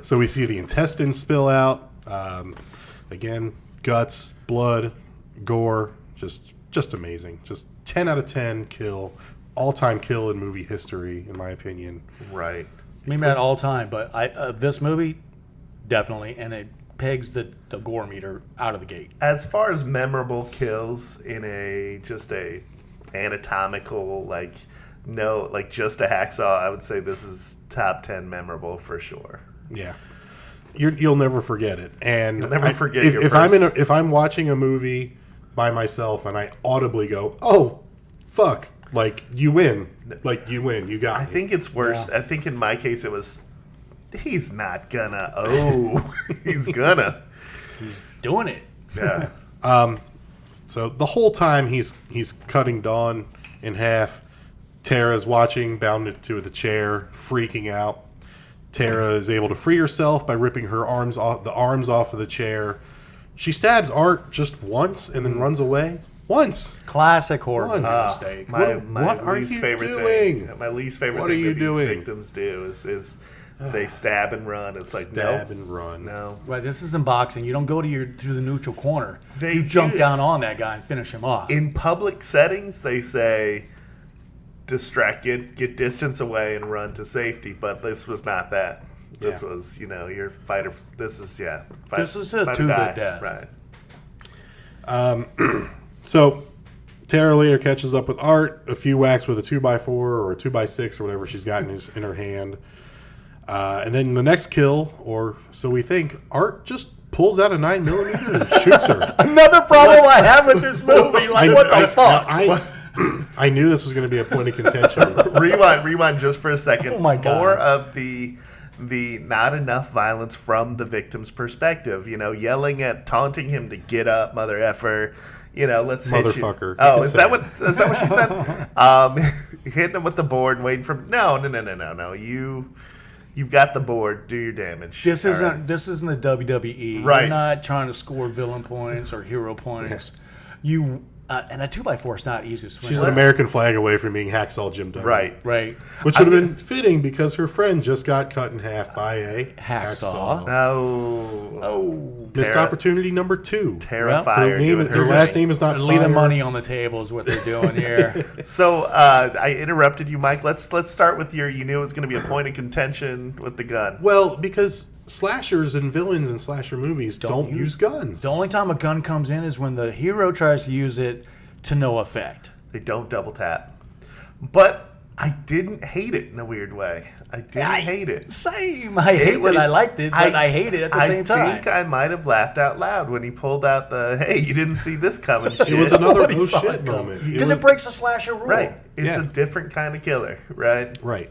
So we see the intestines spill out. Again, guts, blood, gore, just amazing. Just 10 out of 10 kill, all-time kill in movie history, in my opinion. Right. Maybe not all time, but this movie, definitely, and it pegs the gore meter out of the gate. As far as memorable kills in a anatomical, just a hacksaw, I would say this is top 10 memorable for sure. Yeah. You'll never forget it, and you'll never forget if I'm watching a movie by myself and I audibly go, "Oh, fuck!" Like you win, you got. I think it's worse. Yeah. I think in my case it was, he's not gonna. Oh, he's gonna. He's doing it. Yeah. So the whole time he's cutting Dawn in half, Tara's watching, bound to the chair, freaking out. Tara is able to free herself by ripping the arms off of the chair. She stabs Art just once and then runs away. Once. Classic horror mistake. What are you doing? My least favorite what thing are you that doing? These victims do is they stab and run. It's like stab and run. No. Right. This isn't boxing. You don't go through the neutral corner. You jump down on that guy and finish him off. In public settings, they say distract, get distance away and run to safety. But this was not that. This was, your fighter. This is this is a to the death. Right. So Tara later catches up with Art, a few whacks with a 2x4 or a 2x6 or whatever she's got in her hand. And then the next kill, or so we think, Art just pulls out a 9mm and shoots her. Another problem I have with this movie. What the fuck? I knew this was going to be a point of contention. Rewind just for a second. Oh my God. More of the not enough violence from the victim's perspective. Yelling taunting him to get up, mother effer. Let's hit you. Motherfucker. Oh, is that what she said? Hitting him with the board, waiting for no. You've got the board. Do your damage. This isn't the WWE. Right. You're not trying to score villain points or hero points. You And a 2x4 is not easy to swing. She's an American flag away from being Hacksaw Jim Duggan. Right. Which would have been fitting because her friend just got cut in half by a Hacksaw. Oh. Missed opportunity number 2. Terrifier. Her last name is not leaving Fire. money on the table is what they're doing here. So I interrupted you, Mike. Let's start with you knew it was going to be a point of contention with the gun. Well, because slashers and villains in slasher movies don't use guns. The only time a gun comes in is when the hero tries to use it to no effect. They don't double tap. But I didn't hate it in a weird way. I didn't hate it. Same. I hate it. I liked it, but I hate it at the same time. I think I might have laughed out loud when he pulled out the, hey, you didn't see this coming shit. It was another oh shit moment. Because it breaks the slasher rule. Right. It's a different kind of killer, right? Right.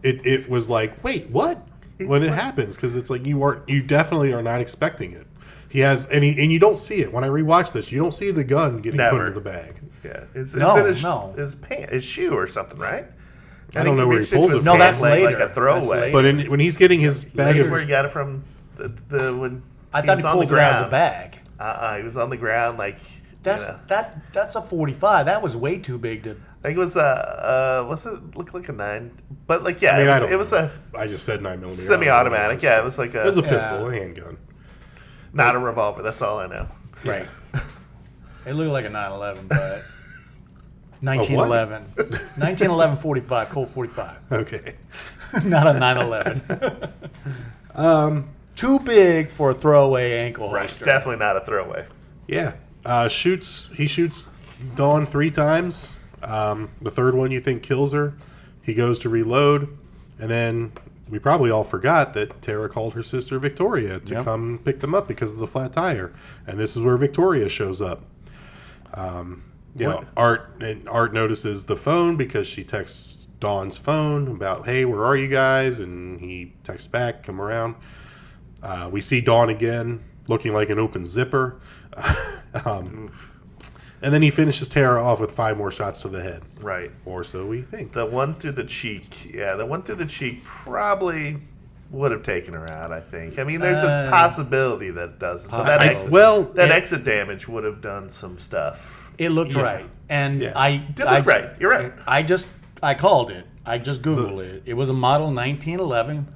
It was like, wait, what? When it happens, because it's like you definitely are not expecting it. He has and you don't see it. When I rewatch this, you don't see the gun getting put into the bag. Yeah, it's in his shoe or something, right? I don't know where he pulls it from. No, that's later. Like a throwaway. But when he's getting his bag, That's where he got it from. When I thought he pulled it out of the bag. He was on the ground, like that's a 45. That was way too big to. I think it was what's it look like a 9? But like I mean, it was a. I just said 9mm semi-automatic. Yeah, it was like it was a pistol, a handgun, not a revolver. That's all I know. Right. It looked like a 911, but 1911, 1911 45, Colt 45. Okay. Not a 911. Too big for a throwaway ankle holster. Definitely not a throwaway. Yeah. He shoots Dawn 3 times. The third one you think kills her. He goes to reload, and then we probably all forgot that Tara called her sister Victoria to come pick them up because of the flat tire, and this is where Victoria shows up. Art notices the phone because she texts Dawn's phone about, hey, where are you guys? And he texts back, come around. We see Dawn again looking like an open zipper. And then he finishes Tara off with 5 more shots to the head. Right. Or so we think. The one through the cheek. Yeah, the one through the cheek probably would have taken her out, I think. I mean, there's a possibility that it doesn't. But that exit damage would have done some stuff. It looked right. And It looked right. You're right. I called it. I just Googled it. It was a model 1911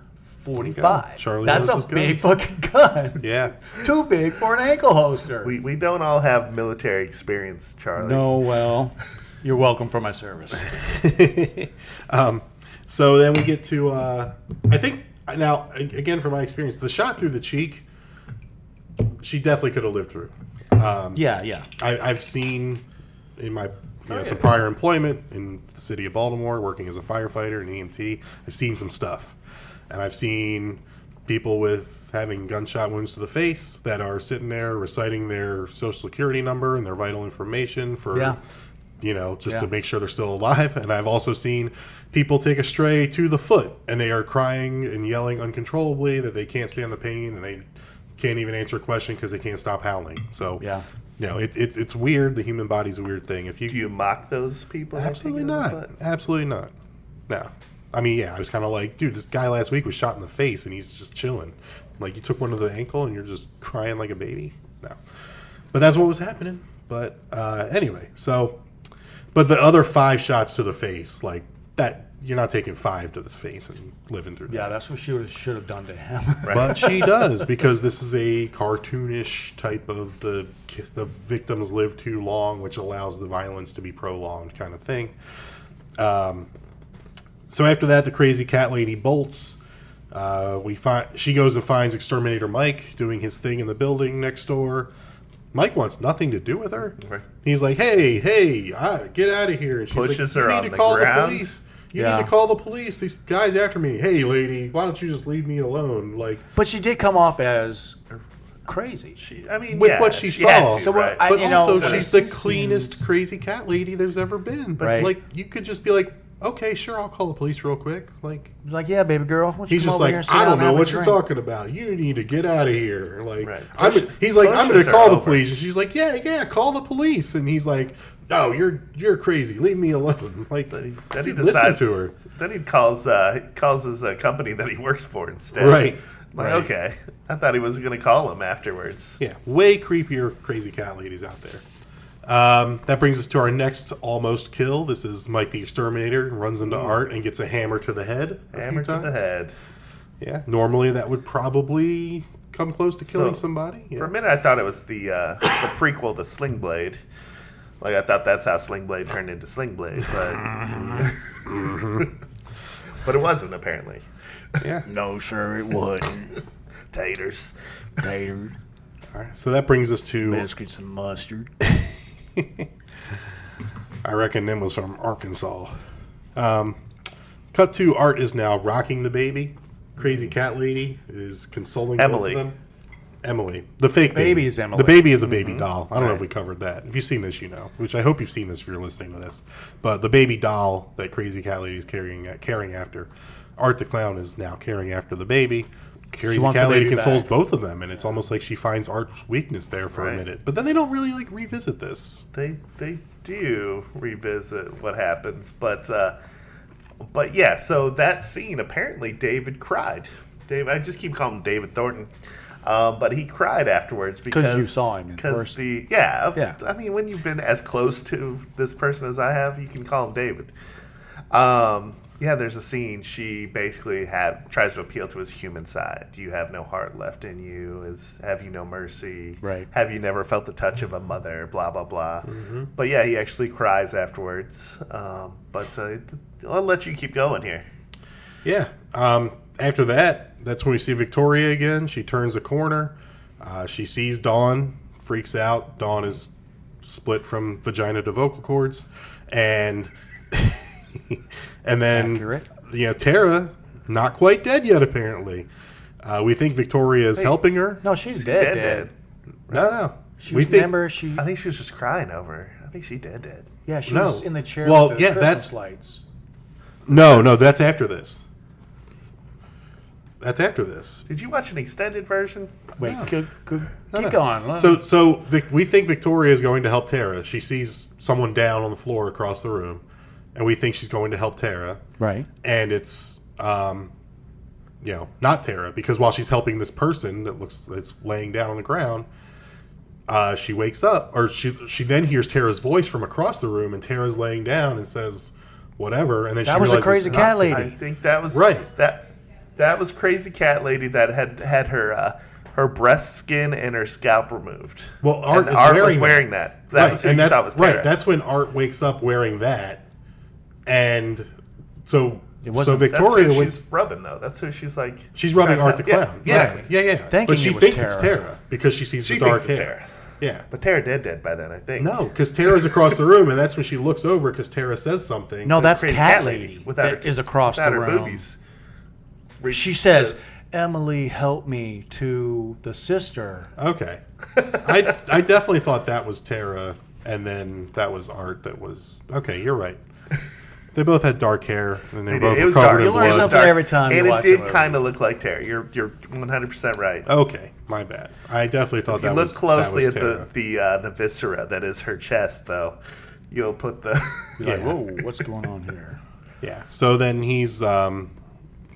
45. That's a big fucking gun. Yeah. Too big for an ankle holster. We don't all have military experience, Charlie. No, well, you're welcome for my service. So then we get to, I think, now, again, from my experience, the shot through the cheek, she definitely could have lived through. Yeah. I've seen in my some prior employment in the city of Baltimore, working as a firefighter and EMT, I've seen some stuff. And I've seen people with having gunshot wounds to the face that are sitting there reciting their social security number and their vital information for, to make sure they're still alive. And I've also seen people take a stray to the foot and they are crying and yelling uncontrollably that they can't stand the pain and they can't even answer a question because they can't stop howling. So, it's weird. The human body's a weird thing. Do you mock those people? Absolutely not. Absolutely not. No. I mean, I was kind of like, dude, this guy last week was shot in the face and he's just chilling. Like, you took one to the ankle and you're just crying like a baby? No. But that's what was happening. But anyway, but the other 5 shots to the face, like, that, you're not taking 5 to the face and living through that. Yeah, that's what she should have done to him. Right? But she does, because this is a cartoonish type of the victims live too long, which allows the violence to be prolonged kind of thing. So after that, the crazy cat lady bolts. She goes and finds Exterminator Mike doing his thing in the building next door. Mike wants nothing to do with her. Right. He's like, hey, get out of here. And she's pushes like, her on the ground. Police. You need to call the police. These guys after me. Hey, lady, why don't you just leave me alone? Like, but she did come off as crazy. What she saw. Right. But also, she's the cleanest crazy cat lady there's ever been. But like, you could just be like, okay, sure, I'll call the police real quick. Like, yeah, baby girl. He's just like, I don't know what you're talking about. You need to get out of here. Like, he's like, I'm going to call the police, and she's like, yeah, call the police. And he's like, no, you're crazy. Leave me alone. Like, then he decides, listen to her. Then he calls his company that he works for instead. Right. Like, okay, I thought he was going to call him afterwards. Yeah, way creepier crazy cat ladies out there. That brings us to our next almost kill. This is Mike the Exterminator, runs into Art and gets a hammer to the head. Hammer to the head. Yeah, normally that would probably come close to killing somebody. Yeah. For a minute, I thought it was the prequel to Sling Blade. Like, I thought that's how Sling Blade turned into Sling Blade, but but it wasn't, apparently. Yeah. No, sir, it wasn't. Taters. Tater, All right, so that brings us to... biscuits and mustard. I reckon them was from Arkansas. Cut to Art is now rocking the baby. Crazy cat lady is consoling Emily. both of them. Emily. The fake baby. Baby is Emily. The baby is a baby doll. I don't know if we covered that. If you've seen this, you know. Which I hope you've seen this if you're listening to this. But the baby doll that Crazy Cat Lady is caring after. Art the Clown is now caring after the baby. Crazy wants Cat the Lady baby consols back. both of them, and it's almost like she finds Art's weakness there for a minute. But then they don't really revisit this. They do revisit what happens, but yeah. So that scene, apparently, David cried. I just keep calling him David Thornton, but he cried afterwards because you saw him in person. I mean, when you've been as close to this person as I have, you can call him David. Yeah, there's a scene. She basically tries to appeal to his human side. You have no heart left in you. Have you no mercy? Right. Have you never felt the touch of a mother? Blah, blah, blah. Mm-hmm. But yeah, he actually cries afterwards. But I'll let you keep going here. Yeah. After that, that's when we see Victoria again. She turns a corner. She sees Dawn, freaks out. Dawn is split from vagina to vocal cords. And... and then, Accurate. Tara, not quite dead yet, apparently. We think Victoria is helping her. No, she's dead. No. I think she was just crying over her. I think she dead. Yeah, she was in the chair well, with the Christmas lights. No, that's after this. That's after this. Did you watch an extended version? Wait, keep going. So we think Victoria is going to help Tara. She sees someone down on the floor across the room. And we think she's going to help Tara. Right. And it's, not Tara. Because while she's helping this person that's laying down on the ground, she wakes up. Or she then hears Tara's voice from across the room. And Tara's laying down and says, whatever. And then that she was realizes a crazy cat lady. I think that was... Right. That was Crazy Cat Lady that had her breast skin and her scalp removed. Well, Art was wearing that. That was who you thought was Tara. Right. That's when Art wakes up wearing that. And so Victoria... That's who she's rubbing, though. That's who she's like... She's rubbing Art the Clown. Yeah. But she thinks it's Tara because she sees the dark hair. Tara. Yeah. But Tara dead by then, I think. No, because Tara's across the room, and that's when she looks over because Tara says something. No, that's Crazy Cat Lady that is across the room. Boobies. She says, Emily, help me to the sister. Okay. I definitely thought that was Tara, and then that was Art that was... Okay, you're right. They both had dark hair, and they were both covered in blood. Something every time and you it watch did kind of look like Tara. You're 100% right. Okay, my bad. I definitely thought that was Tara. If you look closely at the viscera that is her chest, though, you'll put the... Like, whoa, what's going on here? Yeah, so then he's...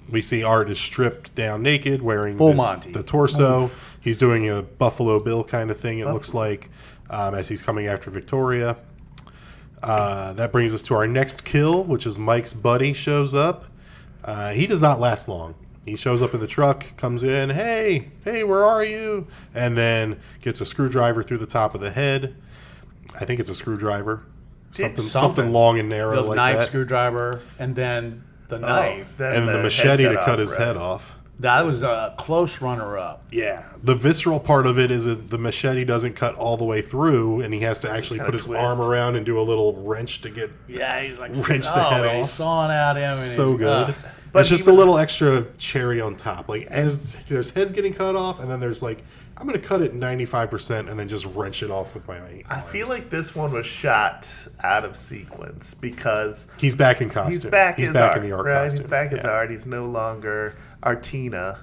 we see Art is stripped down naked, wearing the torso. Oof. He's doing a Buffalo Bill kind of thing, it looks like, as he's coming after Victoria. That brings us to our next kill, which is Mike's buddy shows up. He does not last long. He shows up in the truck, comes in, hey, where are you? And then gets a screwdriver through the top of the head. I think it's a screwdriver. Something long and narrow like knife that. Screwdriver, and then the knife. And the machete to cut his head off. That was a close runner-up. Yeah. The visceral part of it is that the machete doesn't cut all the way through, and he has to actually put his arm around and do a little wrench to get he's like wrench the head off. He's sawing out him. So good. But it's just a little extra cherry on top. Like as there's heads getting cut off, and then there's like, I'm going to cut it 95% and then just wrench it off with my arms. I feel like this one was shot out of sequence because... He's back in costume. He's back in the art costume. He's back as Art. He's no longer Artina.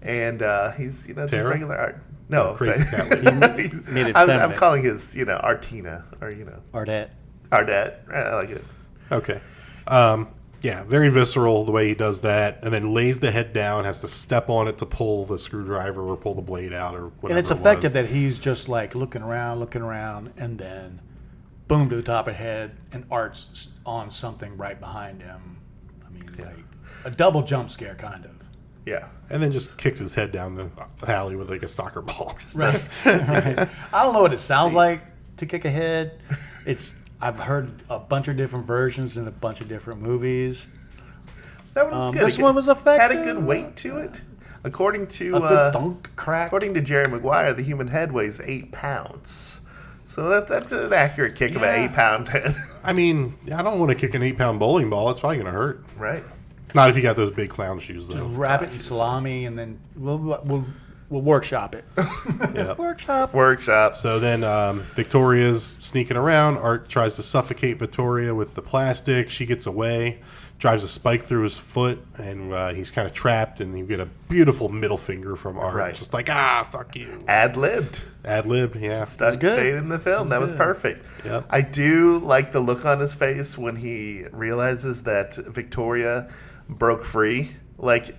And he's, just Tara? regular Art. No, Crazy Cat Lady. I'm calling his, Artina. Or, Ardette. I like it. Okay. Yeah, very visceral the way he does that, and then lays the head down, has to step on it to pull the screwdriver or pull the blade out or whatever. And it's effective that he's just like looking around, and then boom to the top of the head, and Art's on something right behind him. I mean, like a double jump scare, kind of. Yeah. And then just kicks his head down the alley with like a soccer ball. Right. Right. I don't know what it sounds like to kick a head. I've heard a bunch of different versions in a bunch of different movies. That one was good. This one was effective. Had a good weight to it. According to A good thunk crack. according to Jerry Maguire, the human head weighs 8 pounds. So that's an accurate kick of an 8-pound head. I mean, I don't want to kick an 8-pound bowling ball. It's probably going to hurt. Right. Not if you got those big clown shoes, though. Just wrap it in salami, and then we'll workshop it. Yeah. Workshop. So then Victoria's sneaking around. Art tries to suffocate Victoria with the plastic. She gets away, drives a spike through his foot, and he's kind of trapped. And you get a beautiful middle finger from Art. Right. Just like, fuck you. Ad-libbed. Ad-lib, yeah. Stayed in the film. That was perfect. Yep. I do like the look on his face when he realizes that Victoria broke free. Like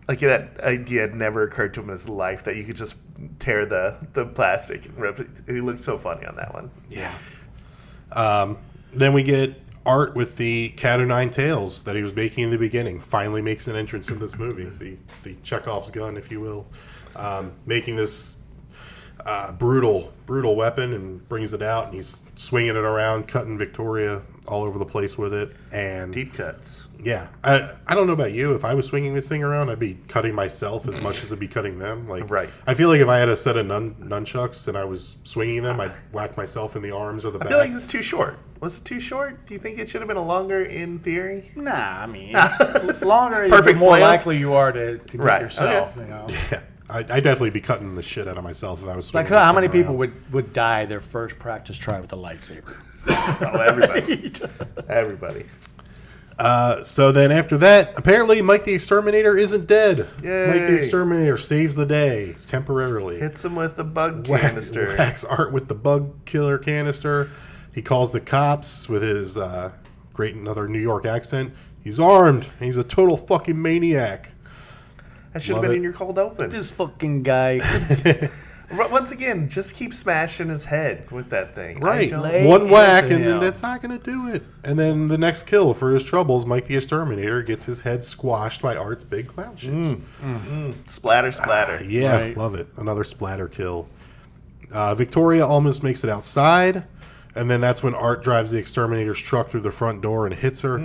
that idea had never occurred to him in his life, that you could just tear the plastic and rip it. He looked so funny on that one. Yeah. Then we get Art with the cat o' nine tails that he was making in the beginning. Finally makes an entrance in this movie. The Chekhov's gun, if you will. Making this brutal weapon and brings it out, and he's swinging it around, cutting Victoria all over the place with it. And Deep cuts. yeah, I don't know about you. If I was swinging this thing around, I'd be cutting myself as much as I'd be cutting them. Like, Right. I feel like if I had a set of nunchucks and I was swinging them, I'd whack myself in the arms or the I back. feel like it's too short. Was it too short? Do you think it should have been a longer in theory? Nah, I mean, longer, the Perfect more flail. likely you are to get Right, yourself. okay. You know, Yeah, I'd definitely be cutting the shit out of myself if I was swinging like how this many thing people around. would die their first practice try with a lightsaber? Oh, everybody. Everybody. So then after that, apparently Mike the Exterminator isn't dead. Yay. Mike the Exterminator saves the day temporarily. Hits him with a bug canister. Whacks Art with the bug killer canister. He calls the cops with his great another New York accent. He's armed. He's a total fucking maniac. That should have Love been it. in your cold open. This fucking guy. Once again, just keep smashing his head with that thing. Right. I don't- Lay One whack, into and then him. that's not going to do it. And then the next kill for his troubles, Mike the Exterminator gets his head squashed by Art's big clown shoes. Splatter, splatter. Yeah, Right. love it. Another splatter kill. Victoria almost makes it outside, and then that's when Art drives the Exterminator's truck through the front door and hits her.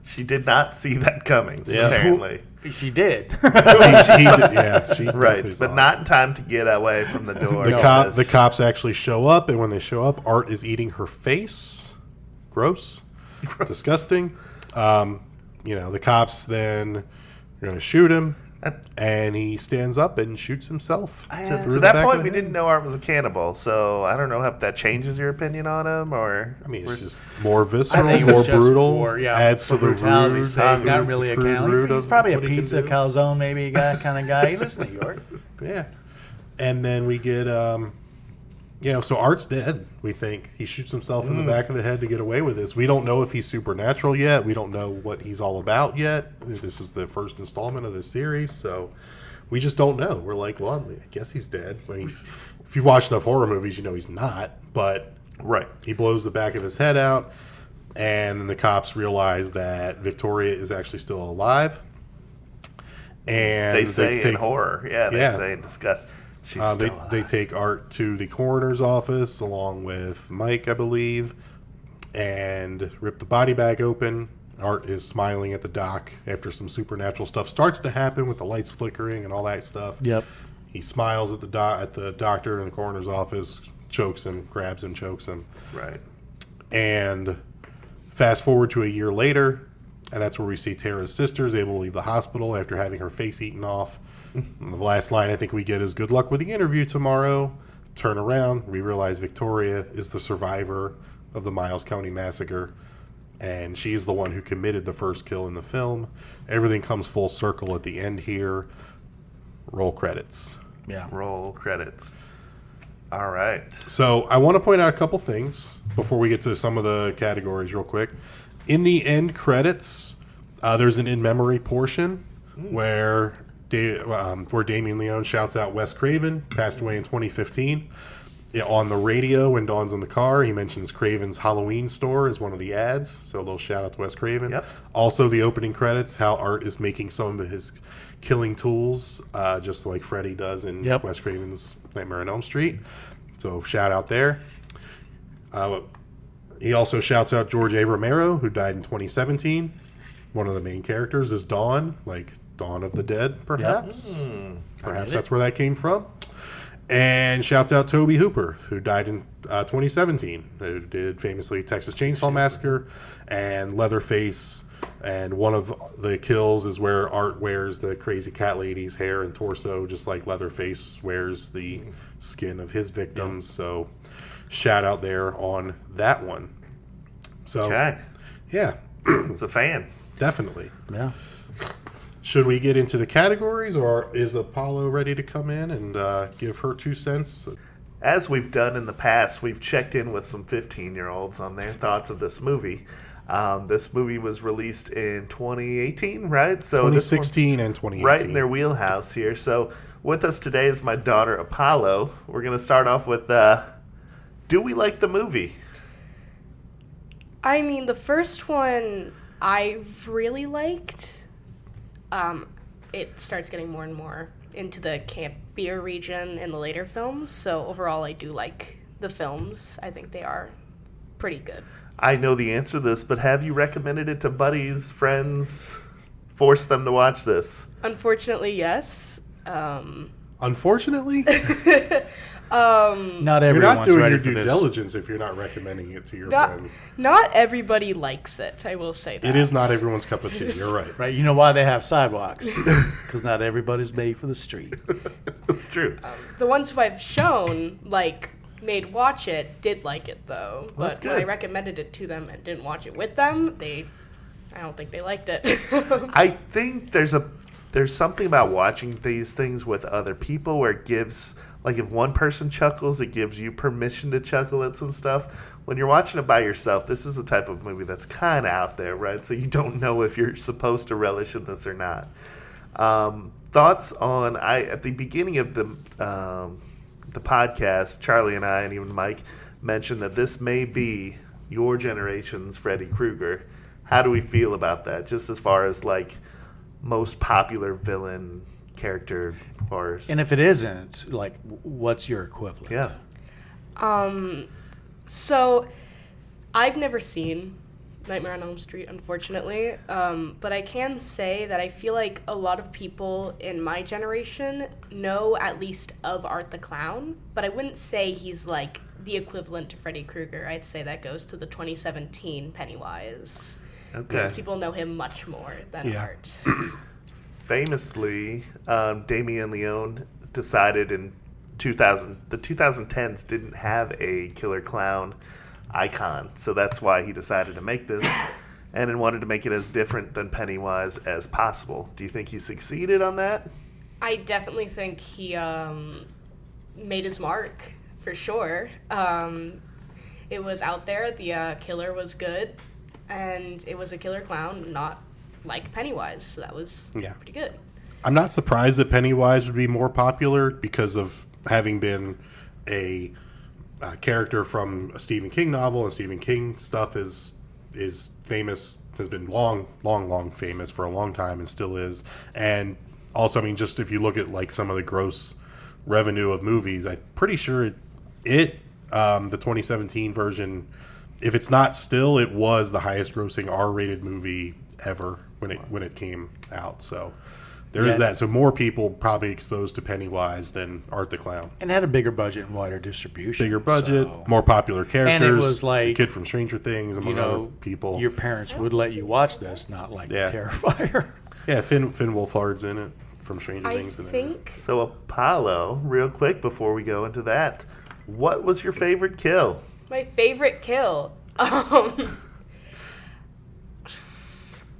She did not see that coming, Yeah. apparently. She did. She definitely Right, saw but it. not in time to get away from the door. The cops actually show up, and when they show up, Art is eating her face. Gross. Disgusting. The cops then are going to shoot him, and he stands up and shoots himself. To that point, we didn't know Art was a cannibal, so I don't know if that changes your opinion on him, or... I mean, it's just more visceral, I think it more was just brutal, for, adds to the brutality's sake, rude, not really a crude cannibal. rude He's of probably a what he can pizza do. calzone maybe guy kind of guy. He lives in New York. Yeah. And then we get, so Art's dead, we think. He shoots himself in the back of the head to get away with this. We don't know if he's supernatural yet. We don't know what he's all about yet. This is the first installment of this series, so we just don't know. We're like, well, I guess he's dead. I mean, if you've watched enough horror movies, you know he's not, but he blows the back of his head out, and then the cops realize that Victoria is actually still alive. And They say take in horror. They say in disgust. She's still alive. They take Art to the coroner's office along with Mike, I believe, and rip the body bag open. Art is smiling at the doc after some supernatural stuff starts to happen with the lights flickering and all that stuff. Yep. He smiles at the doctor in the coroner's office, chokes him, grabs him, chokes him. Right. And fast forward to a year later, and that's where we see Tara's sister is able to leave the hospital after having her face eaten off. And the last line I think we get is, "Good luck with the interview tomorrow." Turn around, we realize Victoria is the survivor of the Miles County Massacre, and she is the one who committed the first kill in the film. Everything comes full circle at the end here. Roll credits. Yeah. Roll credits. All right. So I want to point out a couple things before we get to some of the categories real quick. In the end credits, there's an in-memory portion where Damien Leone shouts out Wes Craven, passed away in 2015. on the radio when Dawn's in the car, he mentions Craven's Halloween store as one of the ads. So a little shout out to Wes Craven. Yep. Also, the opening credits, how Art is making some of his killing tools, just like Freddy does in Wes Craven's Nightmare on Elm Street. So shout out there. He also shouts out George A. Romero, who died in 2017. One of the main characters is Dawn, like Dawn of the Dead, perhaps. Perhaps that's where that came from. And shouts out Toby Hooper, who died in 2017, who did famously Texas Chainsaw Massacre and Leatherface. And one of the kills is where Art wears the crazy cat lady's hair and torso, just like Leatherface wears the skin of his victims. So shout out there on that one. So, yeah. It's a fan. Definitely. Yeah. Should we get into the categories, or is Apollo ready to come in and give her 2 cents? As we've done in the past, we've checked in with some 15-year-olds on their thoughts of this movie. This movie was released in 2018, right? So 2016 and 2018. Right in their wheelhouse here. So with us today is my daughter, Apollo. We're going to start off with, do we like the movie? I mean, the first one I really liked. It starts getting more and more into the campier region in the later films. So overall, I do like the films. I think they are pretty good. I know the answer to this, but have you recommended it to buddies, friends, forced them to watch this? Unfortunately, yes. Unfortunately? Not You're everyone's not doing ready your for due this. diligence if you're not recommending it to your friends. Not everybody likes it, I will say that. It is not everyone's cup of tea. You're right. Right, you know why they have sidewalks? Because not everybody's made for the street. That's true. The ones who I've shown, made watch it, did like it, though. That's But when I good. recommended it to them and didn't watch it with them, I don't think they liked it. I think there's something about watching these things with other people where it gives, like, if one person chuckles, it gives you permission to chuckle at some stuff. When you're watching it by yourself, this is a type of movie that's kind of out there, right? So you don't know if you're supposed to relish in this or not. Thoughts on, at the beginning of the podcast, Charlie and I, and even Mike, mentioned that this may be your generation's Freddy Krueger. How do we feel about that? Just as far as, most popular villain character horrors. And if it isn't, what's your equivalent? Yeah. So, I've never seen Nightmare on Elm Street, unfortunately, but I can say that I feel like a lot of people in my generation know at least of Art the Clown, but I wouldn't say he's the equivalent to Freddy Krueger. I'd say that goes to the 2017 Pennywise. Okay. Because people know him much more than Art. Famously, Damien Leone decided in the 2010s didn't have a killer clown icon, so that's why he decided to make this, and then wanted to make it as different than Pennywise as possible. Do you think he succeeded on that? I definitely think he made his mark, for sure. It was out there, the killer was good, and it was a killer clown, not like Pennywise, so that was pretty good. I'm not surprised that Pennywise would be more popular because of having been a character from a Stephen King novel, and Stephen King stuff is famous, has been long famous for a long time and still is. And also, I mean, just if you look at some of the gross revenue of movies, I'm pretty sure the 2017 version, if it's not still, it was the highest grossing R-rated movie ever when it came out. So there is that. So more people probably exposed to Pennywise than Art the Clown. And had a bigger budget and wider distribution. Bigger budget, more popular characters. And it was the kid from Stranger Things, among other people. Your parents would let you watch this, not Terrifier. Yeah, Finn Wolfhard's in it from Stranger Things. I think... So Apollo, real quick before we go into that, what was your favorite kill? My favorite kill?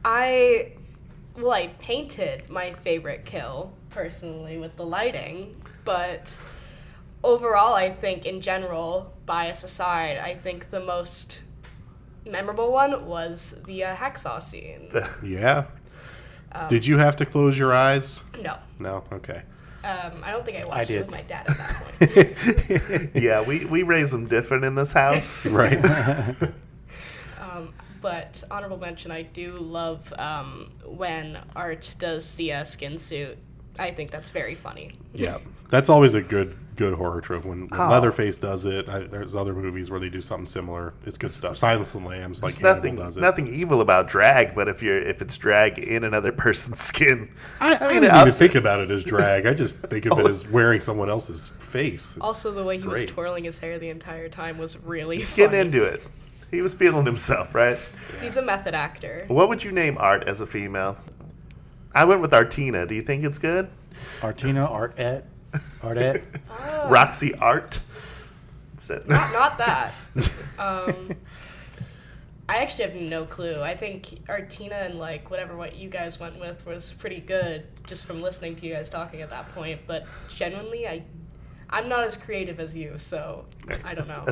I painted my favorite kill, personally, with the lighting, but overall, I think, in general, bias aside, I think the most memorable one was the hacksaw scene. Yeah. Did you have to close your eyes? No. No? Okay. I don't think I watched did. it with my dad at that point. Yeah, we raise them different in this house. Right. But honorable mention, I do love when Art does the skin suit. I think that's very funny. Yeah. That's always a good horror trope. When Leatherface does it, there's other movies where they do something similar. It's good stuff. Silence of the Lambs, like Hannibal does it. Nothing evil about drag, but if it's drag in another person's skin, I don't even think about it as drag. I just think of it as wearing someone else's face. It's also, the way he was great. twirling his hair the entire time was really funny. Getting into it. He was feeling himself, right? He's a method actor. What would you name Art as a female? I went with Artina. Do you think it's good? Artina, Artette. Roxy Art. Not that. I actually have no clue. I think Artina and what you guys went with was pretty good just from listening to you guys talking at that point. But genuinely, I'm not as creative as you, so I don't know.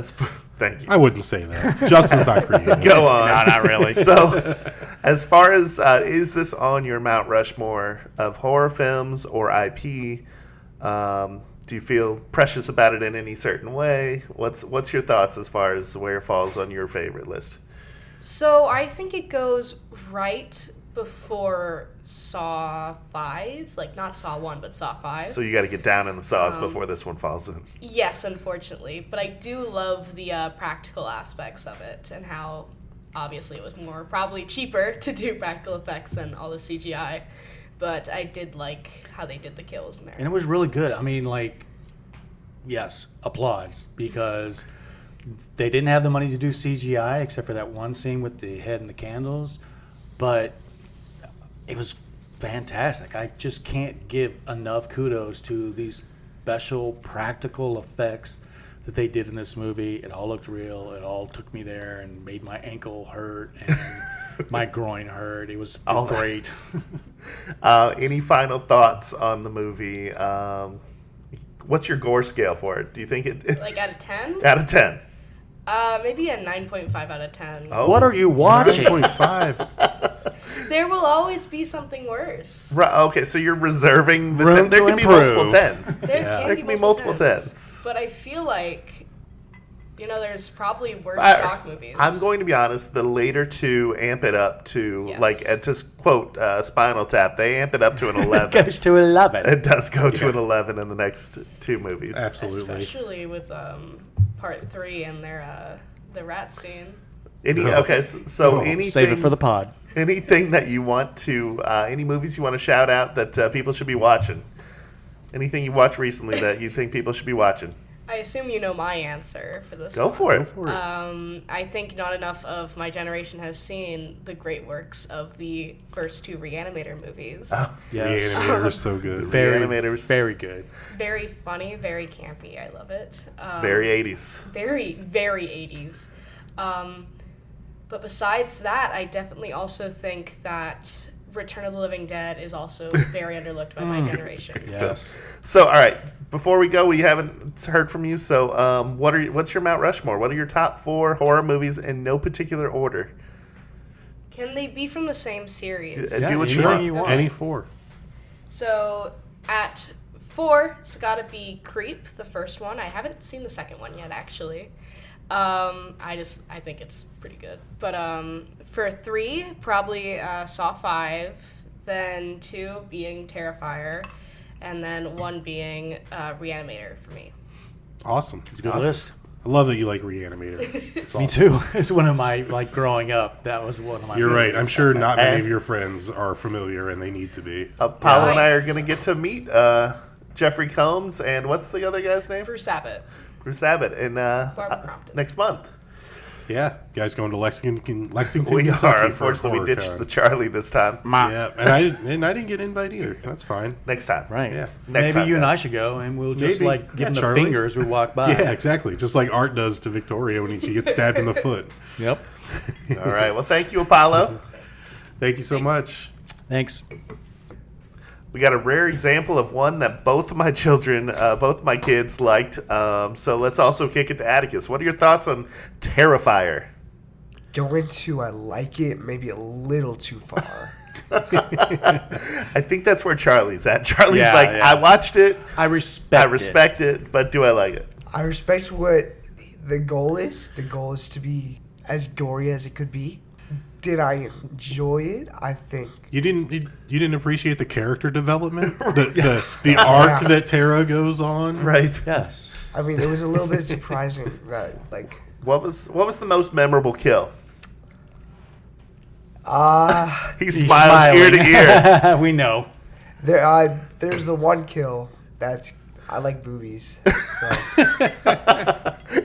Thank you. I wouldn't say that. Justin's not creative. Go on. No, not really. So, as far as is this on your Mount Rushmore of horror films or IP? Do you feel precious about it in any certain way? What's your thoughts as far as where it falls on your favorite list? So I think it goes right before Saw 5, not Saw 1, but Saw 5. So you got to get down in the sauce before this one falls in. Yes, unfortunately. But I do love the practical aspects of it and how obviously it was probably cheaper to do practical effects than all the CGI. But I did like how they did the kills in there. And it was really good. I mean, yes, applauds, because they didn't have the money to do CGI except for that one scene with the head and the candles. But it was fantastic. I just can't give enough kudos to these special practical effects that they did in this movie. It all looked real. It all took me there and made my ankle hurt and my groin hurt. It was great. Any final thoughts on the movie? What's your gore scale for it? Do you think it... out of 10? Out of 10. Maybe a 9.5 out of 10. Oh. What are you watching? 9.5. There will always be something worse. Right, okay, so you're reserving the Room 10. There to can be improve. multiple 10s. There can be multiple 10s. But I feel like, there's probably worse shock movies. I'm going to be honest, the later two amp it up to, Yes. and to quote Spinal Tap, they amp it up to an 11. It goes to 11. It does go to an 11 in the next two movies. Absolutely. Especially with part 3 and the rat scene. So anything... Save it for the pod. Anything that you want to... any movies you want to shout out that people should be watching? Anything you've watched recently that you think people should be watching? I assume you know my answer for this Go one. for it. I think not enough of my generation has seen the great works of the first 2 Reanimator movies. Oh, Yes. Reanimator is so good. Reanimators. Very good. Very funny, very campy. I love it. Very 80s. Very, very 80s. But besides that, I definitely also think that Return of the Living Dead is also very underlooked by my generation. Yes. So, all right. Before we go, we haven't heard from you. So, what's your Mount Rushmore? What are your top 4 horror movies in no particular order? Can they be from the same series? Do what you want. Any 4. So at 4, it's got to be Creep, the first one. I haven't seen the second one yet, actually. I think it's pretty good. But for 3, probably Saw 5, then 2 being Terrifier, and then 1 being Reanimator for me. Awesome. It's a good list. I love that you like Reanimator. Me too. It's one of my, growing up, that was one of my You're right. favorites. I'm sure not many of your friends are familiar, and they need to be. Paolo and I are going to get to meet Jeffrey Combs and what's the other guy's name? Bruce Abbott. Bruce Abbott in Barbara Crompton. next month. Yeah, you guys going to Lexington, We Kentucky are. for a Unfortunately, we ditched HorrorCon. the Charlie this time. Yeah, and I didn't get an invite either. That's fine. Next time. Right. Yeah. Next Maybe time, you and guys. I should go, and we'll just Maybe. give Yeah, them the Charlie. fingers we walk by. Yeah, exactly. Just like Art does to Victoria when she gets stabbed in the foot. Yep. All right. Well, thank you, Apollo. Thank you so much. Thanks. We got a rare example of one that both my kids liked. So let's also kick it to Atticus. What are your thoughts on Terrifier? Going to I like it maybe a little too far. I think that's where Charlie's at. Charlie's Yeah, like, yeah. I watched it. I respect it, but do I like it? I respect what the goal is. The goal is to be as gory as it could be. Did I enjoy it? I think You didn't appreciate the character development, the arc that Tara goes on, Right. Yes. I mean it was a little bit surprising that like What was the most memorable kill? He's He's smiling ear to ear. We know. there's the one kill that's I like boobies. So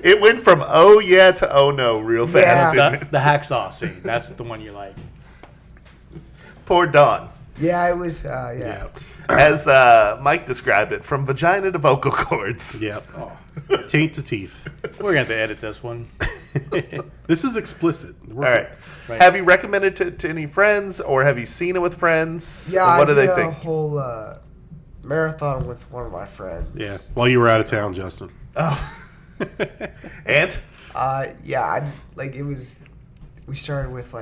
It went from oh yeah to oh no real fast. Yeah. Didn't it? The hacksaw scene. That's the one you like. Poor Dawn. yeah, it was yeah. As Mike described it, from vagina to vocal cords. Yep. Taint to teeth. We're going to have to edit this one. This is explicit. All right. Right. Have you recommended it to any friends, or have you seen it with friends? Yeah, What I do they did think? a whole marathon with one of my friends. Yeah. While you were out of town, Justin. And Yeah, it was. We started with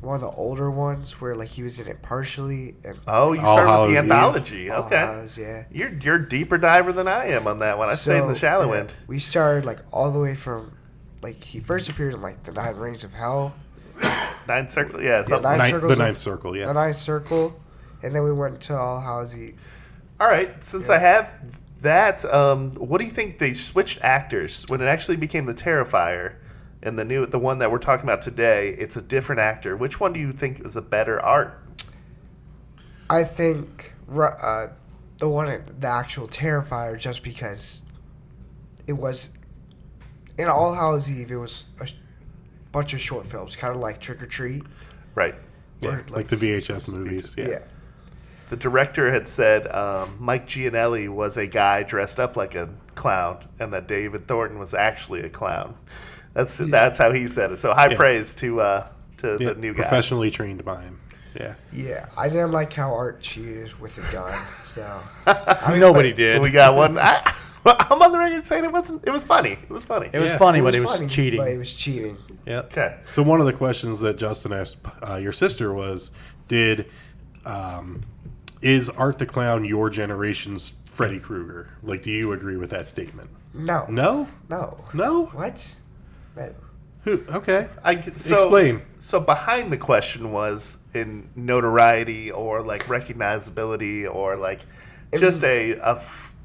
one of the older ones where like he was in it partially and you All started with Hallows the Eve. anthology. All Okay. Hallows, yeah. You're a deeper diver than I am on that one. I stayed in the shallow yeah, end. We started like all the way from like he first appeared in like the 9 Rings of Hell, Ninth circle, yeah. Something. Nine Circles The of- ninth circle, yeah. the Ninth Circle, and then we went to All Hallows Eve. All right. Since I have that, what do you think they switched actors when it actually became the Terrifier? And the one that we're talking about today, it's a different actor. Which one do you think is a better art? I think the actual Terrifier, just because it was in All Hallows Eve, it was a bunch of short films, kind of like Trick or Treat. Right. Yeah, Or, like the VHS movies. Yeah. The director had said Mike Gianelli was a guy dressed up like a clown, and that David Thornton was actually a clown. That's how he said it. So high praise to the new guy. Professionally trained by him. Yeah. Yeah, I didn't like how Art cheated with a gun, so Nobody did. We got one. I'm on the record saying it wasn't. It was funny. It was funny. It was funny, but it was funny, cheating. But it was cheating. Yep. Okay. So one of the questions that Justin asked your sister was, is Art the Clown your generation's Freddy Krueger? Like, do you agree with that statement? No. No? No. No? What? No. Who? Okay. So, Explain. So behind the question was in notoriety or like recognizability or like just a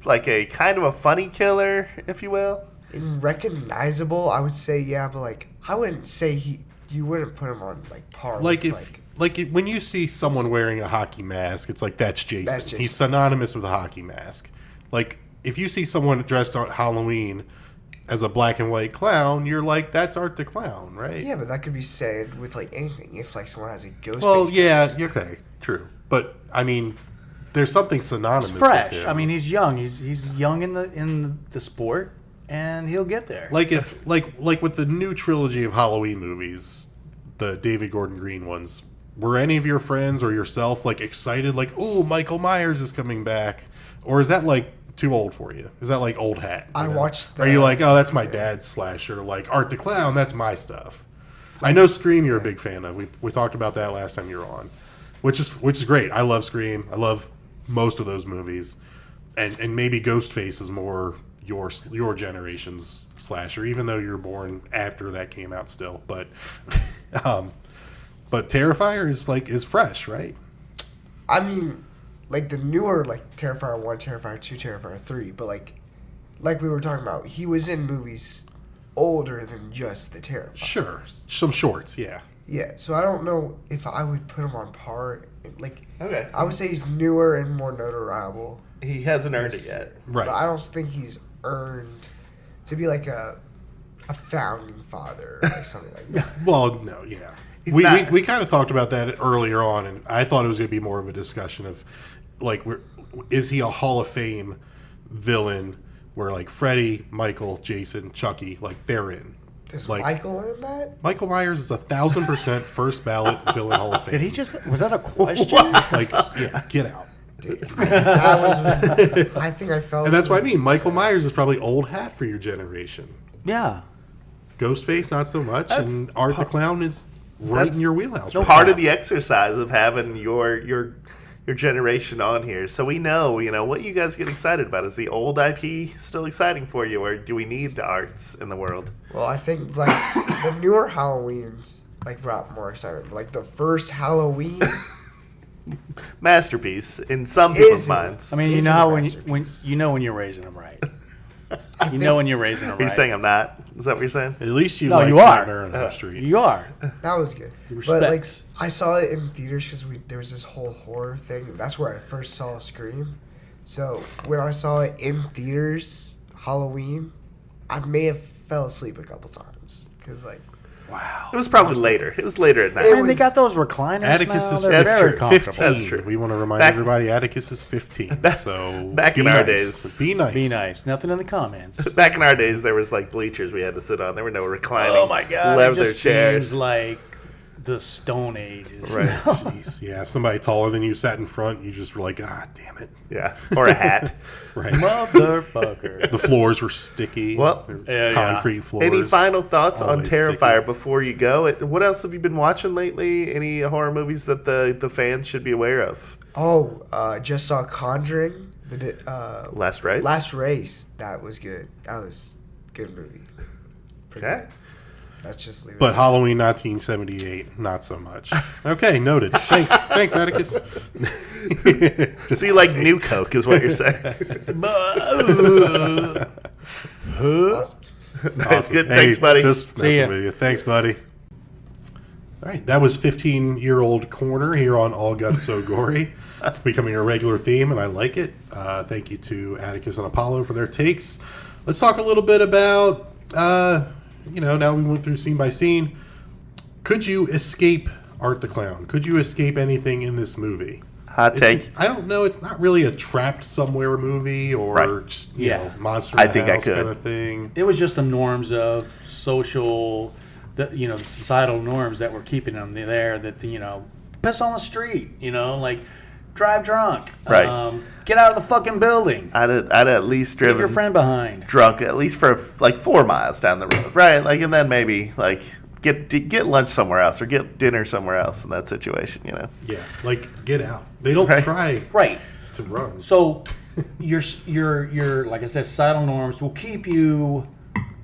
kind of a funny killer, if you will. Recognizable, I would say yeah, but like I wouldn't say you wouldn't put him on like par. Like with, when you see someone wearing a hockey mask, it's like that's Jason. That's Jason. He's synonymous with a hockey mask. Like if you see someone dressed on Halloween as a black and white clown, you're like, that's Art the Clown, right? yeah, but that could be said with like anything. If like someone has a ghost. Well, face yeah, okay, true. But I mean, there's something synonymous. It's fresh. With him. I mean, he's young. He's young in the sport, and he'll get there. like if like with the new trilogy of Halloween movies, the David Gordon Green ones. Were any of your friends or yourself like excited, like, oh, Michael Myers is coming back, or is that like too old for you? Is that like old hat? I watched Are you like, oh, that's my dad's slasher? Like Art the Clown, that's my stuff. I know Scream you're a big fan of. We talked about that last time you were on, which is great. I love Scream. I love most of those movies, and maybe Ghostface is more your generation's slasher, even though you're born after that came out still. But but Terrifier is fresh, right? I mean, like the newer like Terrifier 1, Terrifier 2, Terrifier 3, but like we were talking about, he was in movies older than just the Terrifier. Sure, some shorts, yeah. Yeah, so I don't know if I would put him on par. Like, Okay. I would say he's newer and more notoriable. He hasn't earned it yet. Right. But I don't think he's earned to be like a founding father or like something like that. Well, no, yeah. He's We not. kind of talked about that earlier on, and I thought it was going to be more of a discussion of, like, is he a Hall of Fame villain where, like, Freddy, Michael, Jason, Chucky, like, they're in. Does Like, Michael earn that? Michael Myers is 1,000% first ballot villain Hall of Fame. Did he just? Was that a question? Like, yeah, get out. Dude, that was, I think I felt. And that's what I mean. Michael Myers is probably old hat for your generation. Yeah. Ghostface, not so much, and Art the Clown is right That's in your wheelhouse. No, part of the exercise of having your generation on here, so we know, what you guys get excited about. Is the old IP still exciting for you, or do we need the arts in the world? Well, I think like the newer Halloweens brought more excitement. Like the first Halloween, masterpiece in some people's minds. I mean, you know how when you're raising them right. You know when you're raising them right. Are you saying I'm not? Is that what you're saying? At least you you are. Nightmare on Elm Street. You are. that was good. Respects. But I saw it in theaters because there was this whole horror thing. That's where I first saw Scream. So when I saw it in theaters, Halloween, I may have fell asleep a couple times because wow. It was probably later. It was later at night. And they got those recliners Atticus now. is They're very comfortable. 15. That's true. We want to remind everybody Atticus is 15. So back in our days, be nice. Be nice. Nothing in the comments. Back in our days, there was bleachers we had to sit on. There were no reclining. Oh my god! leather It just chairs. seems like the Stone Ages. Right. Jeez. Yeah, if somebody taller than you sat in front, you just were like, ah, damn it. Yeah, or a hat. Right. Motherfucker. The floors were sticky. Well, concrete floors. Any final thoughts on Always Terrifier sticky. before you go? What else have you been watching lately? Any horror movies that the fans should be aware of? Just saw Conjuring. Last Race? Last Race. That was good. That was a good movie. Pretty Okay. good. Let's just leave it. But Halloween 1978, not so much. Okay, noted. Thanks, Atticus. So you like New Coke, is what you're saying? Nice, good. Thanks, buddy. Just messing with you. Thanks, buddy. All right, that was 15-year-old Corner here on All Guts So Gory. It's becoming a regular theme, and I like it. Thank you to Atticus and Apollo for their takes. Let's talk a little bit about, now we went through scene by scene. Could you escape Art the Clown? Could you escape anything in this movie? Hot take. I don't know. It's not really a trapped somewhere movie or just, monster in the house kind of thing. It was just the norms of social, the societal norms that were keeping them there. That piss on the street. Drive drunk. Right. Get out of the fucking building. I'd at least driven Leave your friend behind. drunk at least for 4 miles down the road, right? And then maybe get lunch somewhere else or get dinner somewhere else in that situation, Yeah, get out. They don't try to run. So your like I said, societal norms will keep you.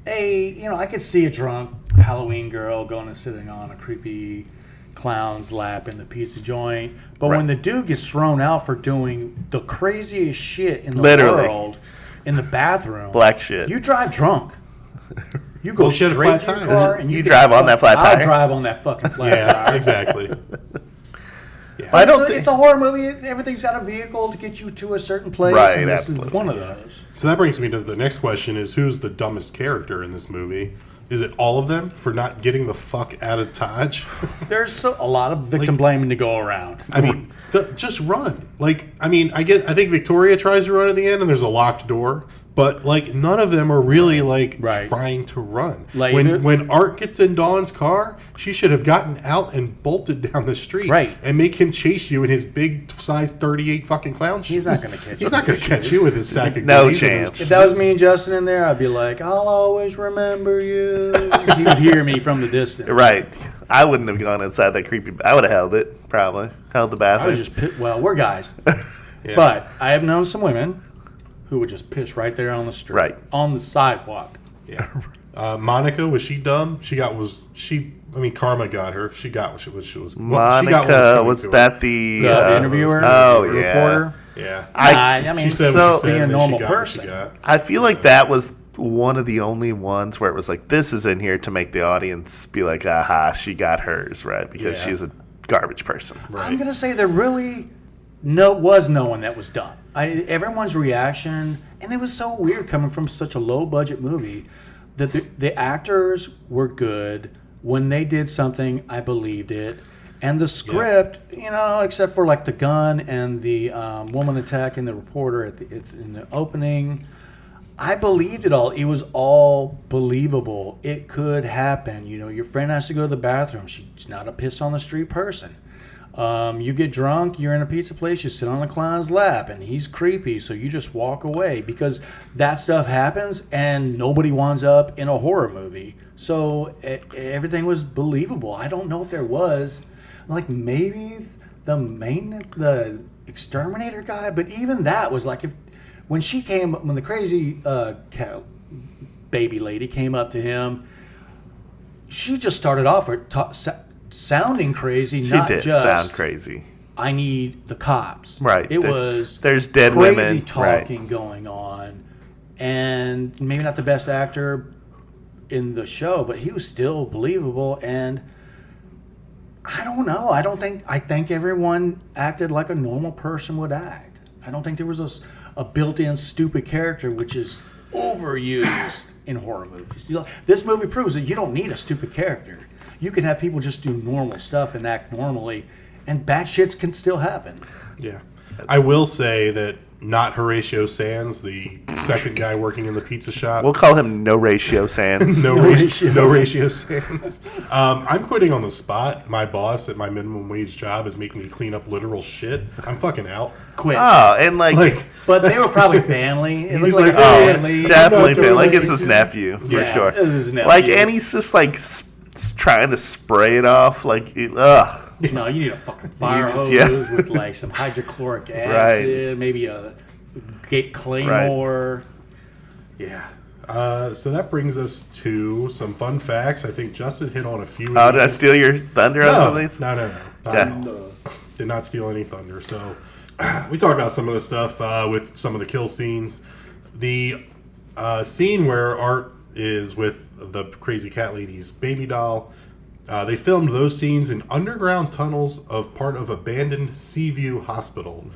I could see a drunk Halloween girl going and sitting on a creepy clown's lap in the pizza joint, but when the dude gets thrown out for doing the craziest shit in the world in the bathroom, black shit, you drive drunk. You go straight to your car and you drive on that flat tire. I'll drive on that fucking flat tire. Yeah, exactly. Yeah. I don't think it's a horror movie. Everything's got a vehicle to get you to a certain place. Right, and this is one of those. So that brings me to the next question: is who's the dumbest character in this movie? Is it all of them for not getting the fuck out of Dodge? There's a lot of victim blaming to go around. I mean, just run. I think Victoria tries to run at the end, and there's a locked door. But none of them are really trying to run. When Art gets in Dawn's car, she should have gotten out and bolted down the street, and make him chase you in his big size 38 fucking clown shoes. He's not going to catch you. He's not going to catch you with his sack of no goodies. chance. If that was me and Justin in there, I'd be like, "I'll always remember you." He would hear me from the distance. Right. I wouldn't have gone inside that creepy. I would have held it. Probably held the bathroom. I would just we're guys, but I have known some women who would just piss right there on the street, on the sidewalk. Yeah. Monica, was she dumb? Karma got her. She got what she was. Monica, was that the interviewer? Oh, the yeah. reporter? Yeah. I mean, she said what she said, being a and then normal she got what person. she got. I feel like that was one of the only ones where it was this is in here to make the audience be like, aha, she got hers, right? Because she's a garbage person. Right. I'm going to say there really was no one that was dumb. Everyone's reaction, and it was so weird coming from such a low-budget movie, that the actors were good. When they did something, I believed it. And the script, except for the gun and the woman attacking the reporter in the opening, I believed it all. It was all believable. It could happen. Your friend has to go to the bathroom. She's not a piss on the street person. You get drunk, you're in a pizza place, you sit on a clown's lap, and he's creepy, so you just walk away because that stuff happens, and nobody winds up in a horror movie. So everything was believable. I don't know if there was, like, maybe the exterminator guy, but even that was like, when the crazy baby lady came up to him, she just started off sounding crazy. She not did just sound crazy. I need the cops. Right. There's dead crazy women talking going on, and maybe not the best actor in the show, but he was still believable. And I don't know. I think everyone acted like a normal person would act. I don't think there was a built-in stupid character, which is overused in horror movies. This movie proves that you don't need a stupid character. You can have people just do normal stuff and act normally, and bad shits can still happen. Yeah. I will say that not Horatio Sands, the second guy working in the pizza shop. We'll call him No Ratio Sands. No ratio Sands. I'm quitting on the spot. My boss at my minimum wage job is making me clean up literal shit. I'm fucking out. Quit. Oh, and but they were probably family. It looks like, like a family. Definitely family. Like it's his nephew for sure. It was his nephew. Like, and he's just like trying to spray it off. Like, ugh. No, you need a fucking fire hose with like some hydrochloric acid, maybe a gate claymore. Right. Yeah. So that brings us to some fun facts. I think Justin hit on a few. Oh, did I steal your thunder on some of these? No. Did not steal any thunder. So we talked about some of the stuff with some of the kill scenes. The scene where Art is with the crazy cat lady's baby doll. They filmed those scenes in underground tunnels of part of abandoned Seaview Hospital,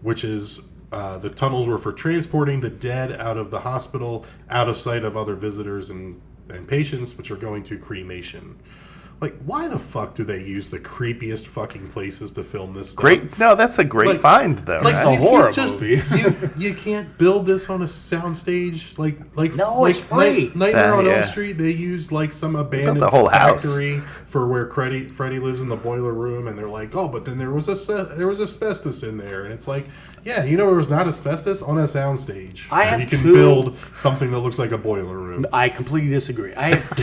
which is the tunnels were for transporting the dead out of the hospital, out of sight of other visitors and patients, which are going to cremation. Like, why the fuck do they use the creepiest fucking places to film this stuff? No, that's a great find, though. Like, right? a horror movie. you can't build this on a soundstage. It's free. Nightmare on Elm Street, they used like some abandoned factory for where Freddy lives in the boiler room, and they're like, oh, but then there was asbestos in there, and it's like, yeah, there was not asbestos on a soundstage. You can build something that looks like a boiler room. I completely disagree. I have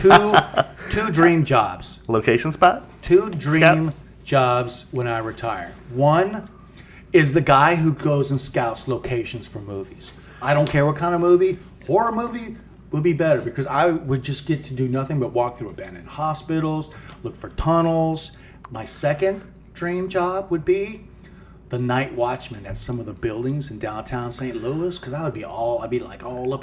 two dream jobs. Location spot? 2 dream jobs when I retire. One is the guy who goes and scouts locations for movies. I don't care what kind of movie. Horror movie would be better because I would just get to do nothing but walk through abandoned hospitals, look for tunnels. My second dream job would be the night watchman at some of the buildings in downtown St. Louis, because I'd be all up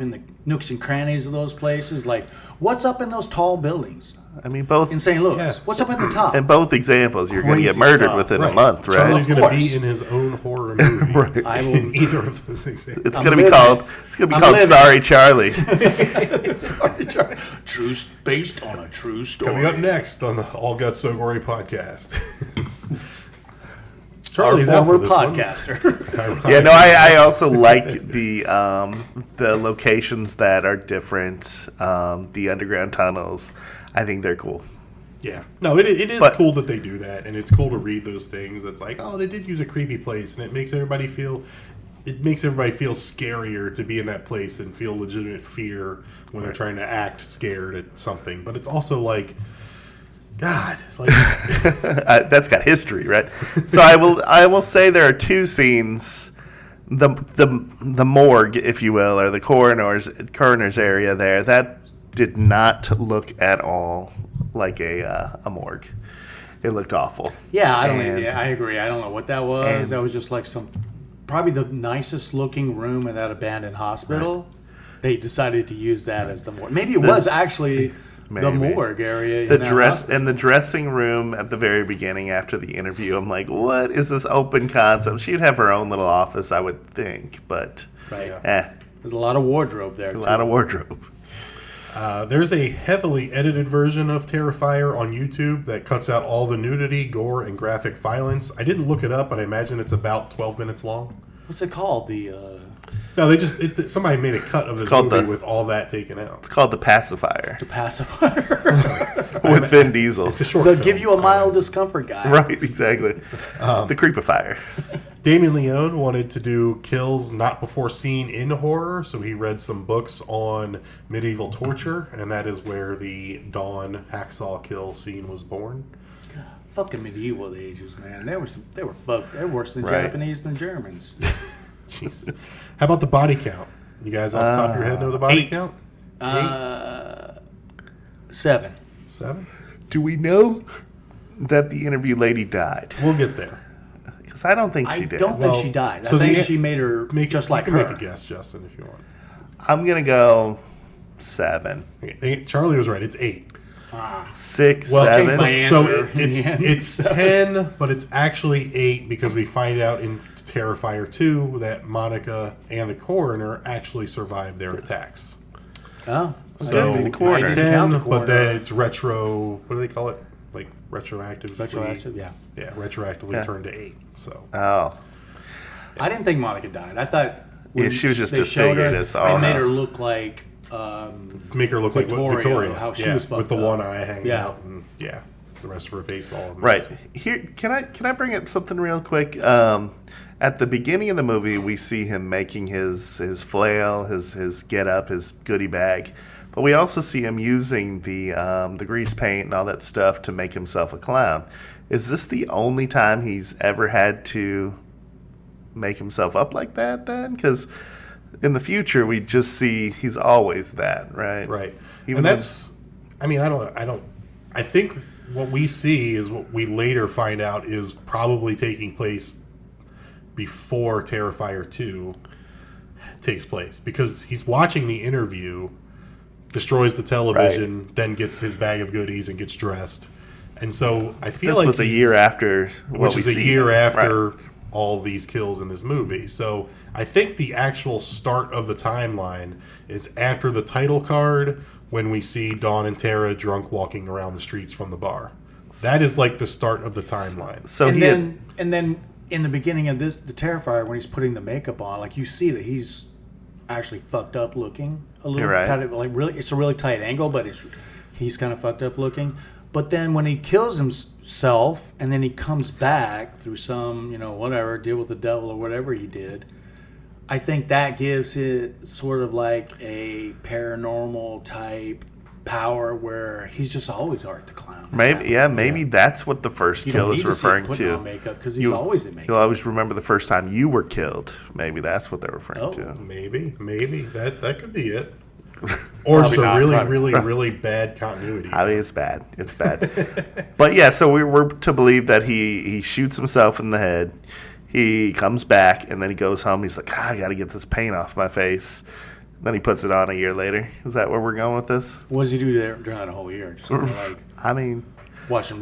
in the nooks and crannies of those places. Like, what's up in those tall buildings? I mean, both in St. Louis. Yeah. What's up at the top? In both examples, you're going to get murdered within a month, right? Charlie's going to be in his own horror movie. Right. I will, in either of those examples. It's going to be called Sorry Charlie. Sorry, Charlie. Based on a true story. Coming up next on the All Guts So Gory podcast. Charlie's our former podcaster. Yeah, no, I also like the locations that are different. The underground tunnels, I think they're cool. Yeah, no, it is cool that they do that, and it's cool to read those things. It's like, oh, they did use a creepy place, and it makes everybody feel scarier to be in that place and feel legitimate fear when they're trying to act scared at something. But it's also like, God, like that's got history, right? So I will say there are 2 scenes, the morgue, if you will, or the coroner's area there, that did not look at all like a morgue. It looked awful. Yeah, I agree. I don't know what that was. That was just like probably the nicest looking room in that abandoned hospital. Right. They decided to use that as the morgue. Maybe it was actually the morgue area. The dressing room at the very beginning after the interview, I'm like, what is this open concept? She'd have her own little office, I would think, but there's a lot of wardrobe there. A lot of wardrobe. There's a heavily edited version of Terrifier on YouTube that cuts out all the nudity, gore, and graphic violence. I didn't look it up, but I imagine it's about 12 minutes long. What's it called? No, somebody made a cut of this movie with all that taken out. It's called The Pacifier. The Pacifier. With Vin Diesel. It's a short They'll film. give you a mild discomfort guy. Right, exactly. The Creepifier. Damien Leone wanted to do kills not before seen in horror, so he read some books on medieval torture, and that is where the Dawn hacksaw kill scene was born. God, fucking medieval ages, man. They were fucked. They're worse than Right. Japanese than Germans. Jeez. How about the body count? You guys off the top of your head know the body 8. count? 7. 7? Do we know that the interview lady died? We'll get there. Because I don't think she did. I don't think she died. so I think the- she made her just like you her. can make a guess, Justin, if you want. I'm going to go 7. Okay, Charlie was right. It's 8. 6, Well, 7. my answer So in the end. it's 10, but it's actually 8 because we find out in Terrifier 2 that Monica and the coroner actually survived their attacks. Oh. So the coroner. it's Count 10, the but coroner. then it's retro. What do they call it? Like retroactive. Retroactive, yeah. Yeah, retroactively turned to 8. So Oh. I didn't think Monica died. I thought Yeah, she was just they showed disfigured her, as all they made hell. her look like make her look like Victoria, how she yeah, was fucked with the up. one eye hanging Yeah. out, and the rest of her face all a mess. Right. Here, can I bring up something real quick? At the beginning of the movie, we see him making his flail, his get up, his goodie bag, but we also see him using the grease paint and all that stuff to make himself a clown. Is this the only time he's ever had to make himself up like that? Then, because in the future we just see he's always that, right? Right. Even And that's, I think what we see is what we later find out is probably taking place before Terrifier 2 takes place, because he's watching the interview, destroys the television, then gets his bag of goodies and gets dressed. And so I feel this like was a year after what which we is a see. year after Right. all these kills in this movie. So I think the actual start of the timeline is after the title card, when we see Dawn and Tara drunk walking around the streets from the bar. That is like the start of the timeline. So and he then in the beginning of the Terrifier, when he's putting the makeup on, like you see that he's actually fucked up looking a little. You're right. Kind of like really, it's a really tight angle, but he's kind of fucked up looking. But then when he kills himself and then he comes back through some, whatever, deal with the devil or whatever he did, I think that gives it sort of like a paranormal type power where he's just always Art the Clown. Maybe that's what the first You kill don't is need to see him referring putting to. on makeup, 'cause he's always in makeup. You'll always remember the first time you were killed. Maybe that's what they're referring to. Maybe that could be it. Or just a really bad continuity. I mean, it's bad. It's bad. But yeah, so we're to believe that he shoots himself in the head. He comes back and then he goes home. He's like, I got to get this paint off my face. Then he puts it on a year later. Is that where we're going with this? What does he do there during that whole year? Just kind of like I mean, watching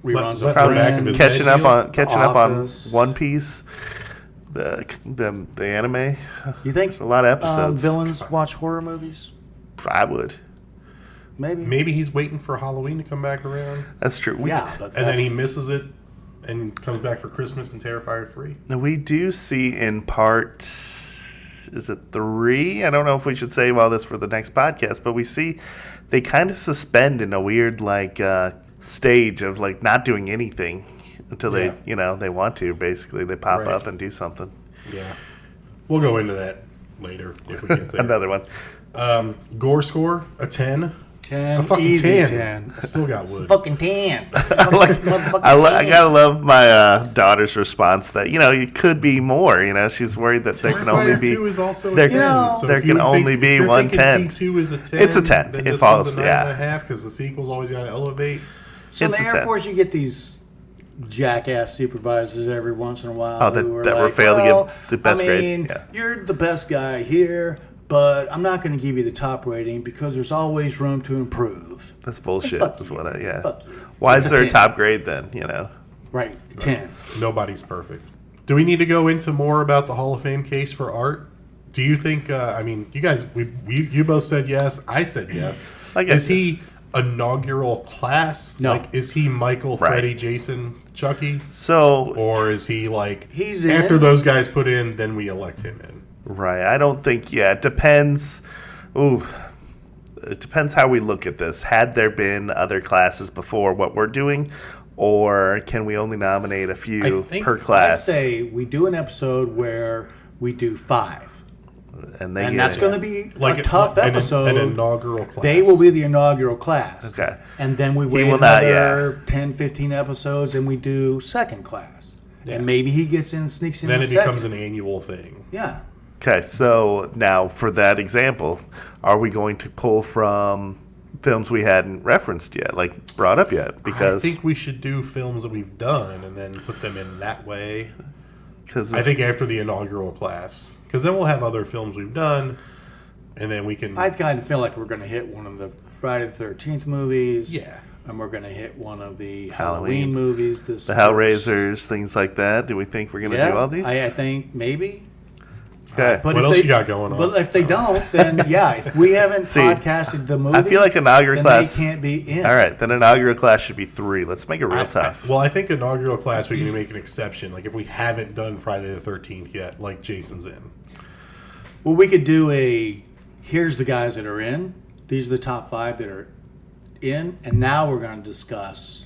reruns of probably Friends, catching up on Office. One Piece, the anime. You think There's a lot of episodes. Villains watch horror movies? I would. Maybe he's waiting for Halloween to come back around. That's true. And then he misses it and comes back for Christmas in Terrifier 3. We do see in part, is it 3? I don't know if we should save all this for the next podcast, but we see they kind of suspend in a weird stage of not doing anything until they want to. Basically, they pop up and do something. Yeah, we'll go into that later if we get there. Another one. Gore score, a 10. 10. A fucking Easy 10. 10. I still got wood. Fucking 10. I gotta love my daughter's response that it could be more. She's worried that there can only be 2 is also a there, 10. So there if you can only think- be if you're one thinking 10. T2 is a 10. It's a 10. Then It this falls, one's a 9.5 because the sequel's always got to elevate. So in It's the a Air 10. Force, you get these jackass supervisors every once in a while that who are were like, failed to well, give the best I grade. mean, Yeah. you're the best guy here, but I'm not going to give you the top rating because there's always room to improve. That's bullshit. Fuck Is you. what I Fuck you. Why It's is a there a 10. top grade then? Right, 10. Nobody's perfect. Do we need to go into more about the Hall of Fame case for Art? Do you think? You guys, you both said yes. I said yes. I guess Is he inaugural class? No. Like, is he Michael, Right. Freddy, Jason, Chucky? So, Or is he like, He's in. after those guys put in, then we elect him in? right. I don't think, it depends. Ooh. It depends how we look at this. Had there been other classes before what we're doing, or can we only nominate a few per I class? say we do an episode where we do 5. And That's going to be Like a tough episode. An inaugural class. They will be the inaugural class. Okay. And then we wait will not, another 10, 15 episodes and we do second class. Yeah. And maybe he gets in, sneaks in. Then the it second. becomes an annual thing. Yeah. Okay, so now for that example, are we going to pull from films we hadn't referenced yet, like brought up yet? Because I think we should do films that we've done and then put them in that way. Because I think after the inaugural class, because then we'll have other films we've done, and then we can. I kind of feel like we're going to hit one of the Friday the 13th movies. Yeah. And we're going to hit one of the Halloween Halloween movies. the Hellraisers, things like that. Do we think we're going to do all these? I think maybe. Okay. But What if else they, you got going on? But if they don't, then yeah, if we haven't See, podcasted the movie, I feel like inaugural then class. they can't be in. All right, then inaugural class should be 3. Let's make it real tough. Well, I think inaugural class we can make an exception. Like if we haven't done Friday the 13th yet, like Jason's in. Well, we could do here's the guys that are in. These are the top 5 that are in. And now we're going to discuss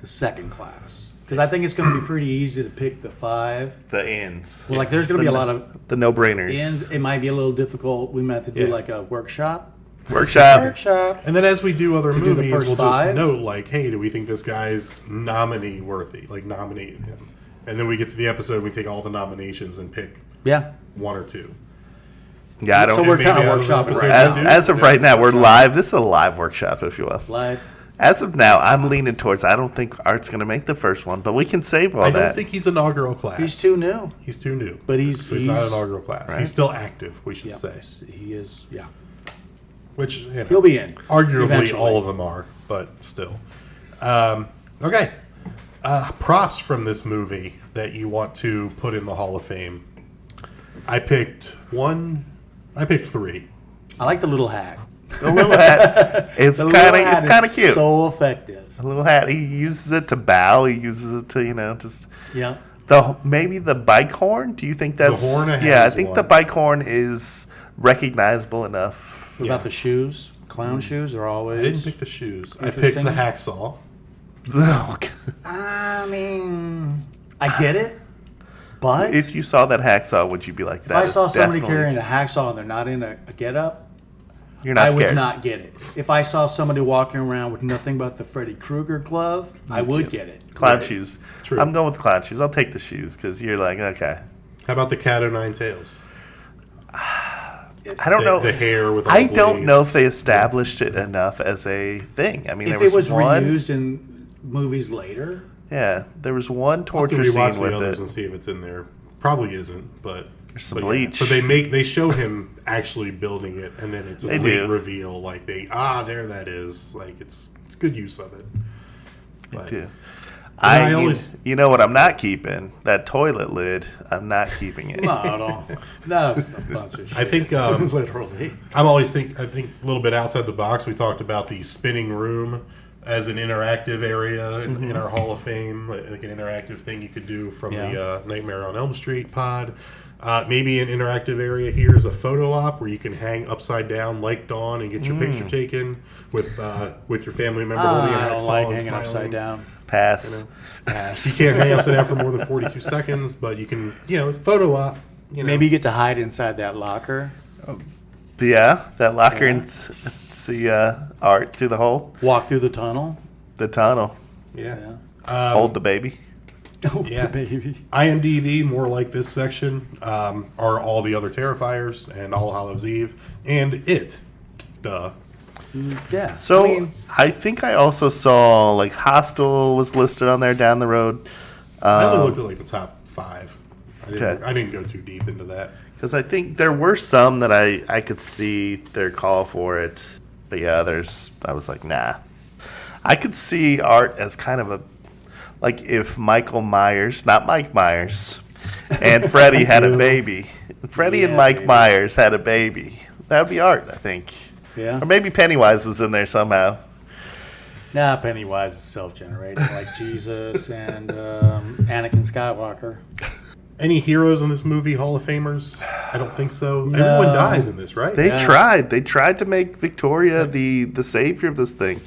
the second class. Because I think it's going to be pretty easy to pick the 5. The ends. Well, like there's going to be a lot of the no-brainers. ends. It might be a little difficult. We might have to do like a workshop. Workshop. And then as we do other To do the movies, first we'll 5? just note like, hey, do we think this guy's nominee worthy? Like nominate him. And then we get to the episode, we take all the nominations and pick Yeah. 1 or 2. Yeah, I don't. So we're maybe kind of out of the workshopping episode right we now. As of right now, we're live. This is a live workshop, if you will. Live. As of now, I'm leaning towards. I don't think Art's going to make the first one, but we can save all I that. don't think he's inaugural class. He's too new. He's too new. But he's not inaugural class. Right. He's still active, we should Yeah, say. he is. Yeah. Which He'll be in. Arguably, eventually. all of them are, but still. Okay. Props from this movie that you want to put in the Hall of Fame. I picked 3. I like the little hat. The little hat. It's The little hat kind of is cute. So effective. A little hat. He uses it to bow. He uses it to just. Yeah. Maybe the bike horn. Do you think that's horn has Yeah, I think the one. bike horn is recognizable enough. What about the shoes? Clown shoes are always. I didn't pick the shoes. I picked Interesting. the hacksaw. I mean, I get it, but If you saw that hacksaw, would you be like that? if I is saw somebody definitely- carrying a hacksaw and they're not in a get-up, you're not I scared. would not get it. If I saw somebody walking around with nothing but the Freddy Krueger glove, I would get it. Clown Right. shoes. True. I'm going with clown shoes. I'll take the shoes because you're like, okay. How about the cat o' nine tails? I don't know. The hair with all I the don't know blades. if they established it enough as a thing. I mean, If there it was one. reused in movies later, Yeah, there was one I'll have to torture rewatch scene the with others it. and see if it's in there. Probably isn't, but There's some but bleach. But they show him actually building it, and then it's a They late do. reveal. Like there that is. Like it's good use of it. But, Too. I always- you know what I'm not keeping? That toilet lid. I'm not keeping it. no, I don't. That's a bunch of shit. I think literally. I think a little bit outside the box. We talked about the spinning room as an interactive area in our Hall of Fame, like an interactive thing you could do from the Nightmare on Elm Street pod. Maybe an interactive area here is a photo op where you can hang upside down like Dawn and get your picture taken with your family member holding a I don't hacksaw like and hanging smiling. upside down. Pass. You can't hang upside down for more than 42 seconds, but you can, photo op. Maybe you get to hide inside that locker. Yeah, that locker and see Art through the hole, Walk through the tunnel. the tunnel, Yeah. hold the baby. Oh, Yeah. baby. IMDb, more like this section, are all the other Terrifiers and All Hallows Eve and It. Duh. Yeah. So I think I also saw like Hostel was listed on there down the road. I only looked at like the top 5. Okay. I didn't go too deep into that. Because I think there were some that I could see their call for it. But yeah, I was like, nah. I could see Art as kind of like if Michael Myers, not Mike Myers, and Freddy had a baby. Freddy and Mike Myers had a baby. That would be Art, I think. Yeah. Or maybe Pennywise was in there somehow. Nah, Pennywise is self-generated, like Jesus and Anakin Skywalker. Any heroes in this movie, Hall of Famers? I don't think so. No. Everyone dies in this, right? They tried. They tried to make Victoria the savior of this thing.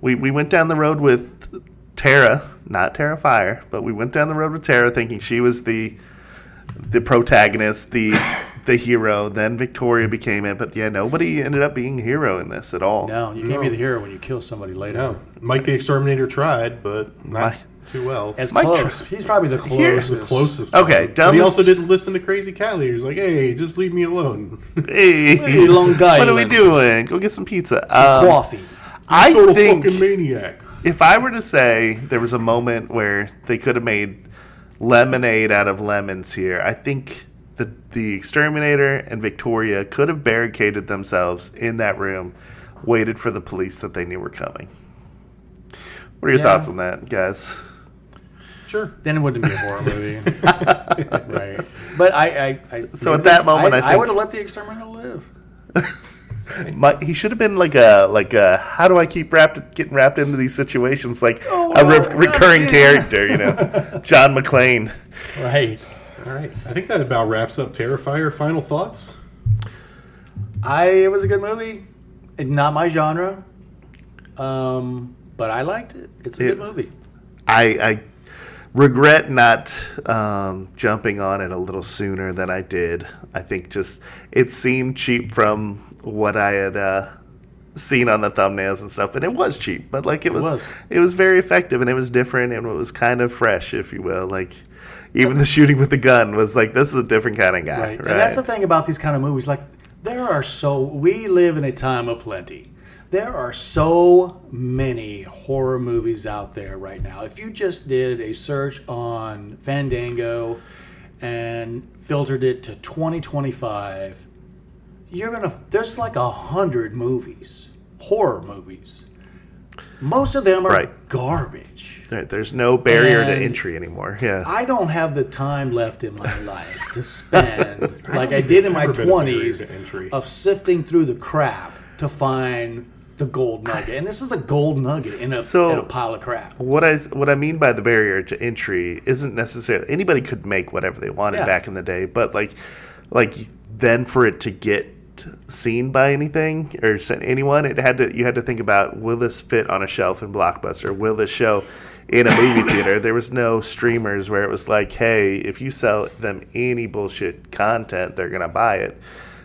We went down the road with Tara, not Terrifier, but we went down the road with Tara thinking she was the protagonist, the hero. Then Victoria became it, but yeah, nobody ended up being a hero in this at all. No, you can't be the hero when you kill somebody later. No. Mike the Exterminator tried, but not too well. As close. He's probably the closest. The closest. Okay, but he also didn't listen to Crazy Cat. He was like, "Hey, just leave me alone." Hey, Long guy. what are we doing? Go get some pizza. Coffee. I think fucking maniac. If I were to say there was a moment where they could have made lemonade out of lemons here, I think the Exterminator and Victoria could have barricaded themselves in that room, waited for the police that they knew were coming. What are your thoughts on that, guys? Sure. Then it wouldn't be a horror movie. Right. But So at that moment, I I think would have let the Exterminator live. he should have been like a how do I keep getting wrapped into these situations, like recurring character, John McClane. Right. All right. I think that about wraps up Terrifier. Final thoughts? It was a good movie. It's not my genre, but I liked it. It's a good movie. I regret not jumping on it a little sooner than I did. I think just it seemed cheap from what I had seen on the thumbnails and stuff, and it was cheap, but like it was very effective, and it was different, and it was kind of fresh, if you will. Like even the shooting with the gun was like, this is a different kind of guy. Right. And that's the thing about these kind of movies. Like we live in a time of plenty. There are so many horror movies out there right now. If you just did a search on Fandango and filtered it to 2025, there's like 100 movies, horror movies. Most of them are garbage. There's no barrier to entry anymore. Yeah, I don't have the time left in my life to spend like I did in my 20s of sifting through the crap to find the gold nugget. And this is a gold nugget in a pile of crap. What I mean by the barrier to entry isn't necessarily anybody could make whatever they wanted back in the day, but like then for it to get seen by anything or anyone, you had to think about, will this fit on a shelf in Blockbuster? Will this show in a movie theater? There was no streamers where it was like, hey, if you sell them any bullshit content, they're gonna buy it.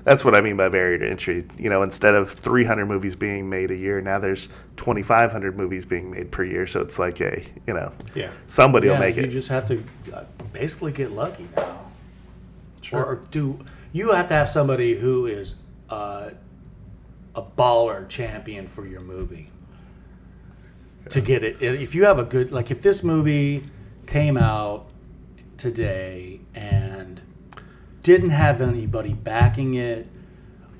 That's what I mean by barrier to entry. Instead of 300 movies being made a year, now there's 2,500 movies being made per year. So it's like somebody will make it. You just have to basically get lucky now. Sure. You have to have somebody who is a baller champion for your movie to get it. If you have a good, like if this movie came out today and didn't have anybody backing it,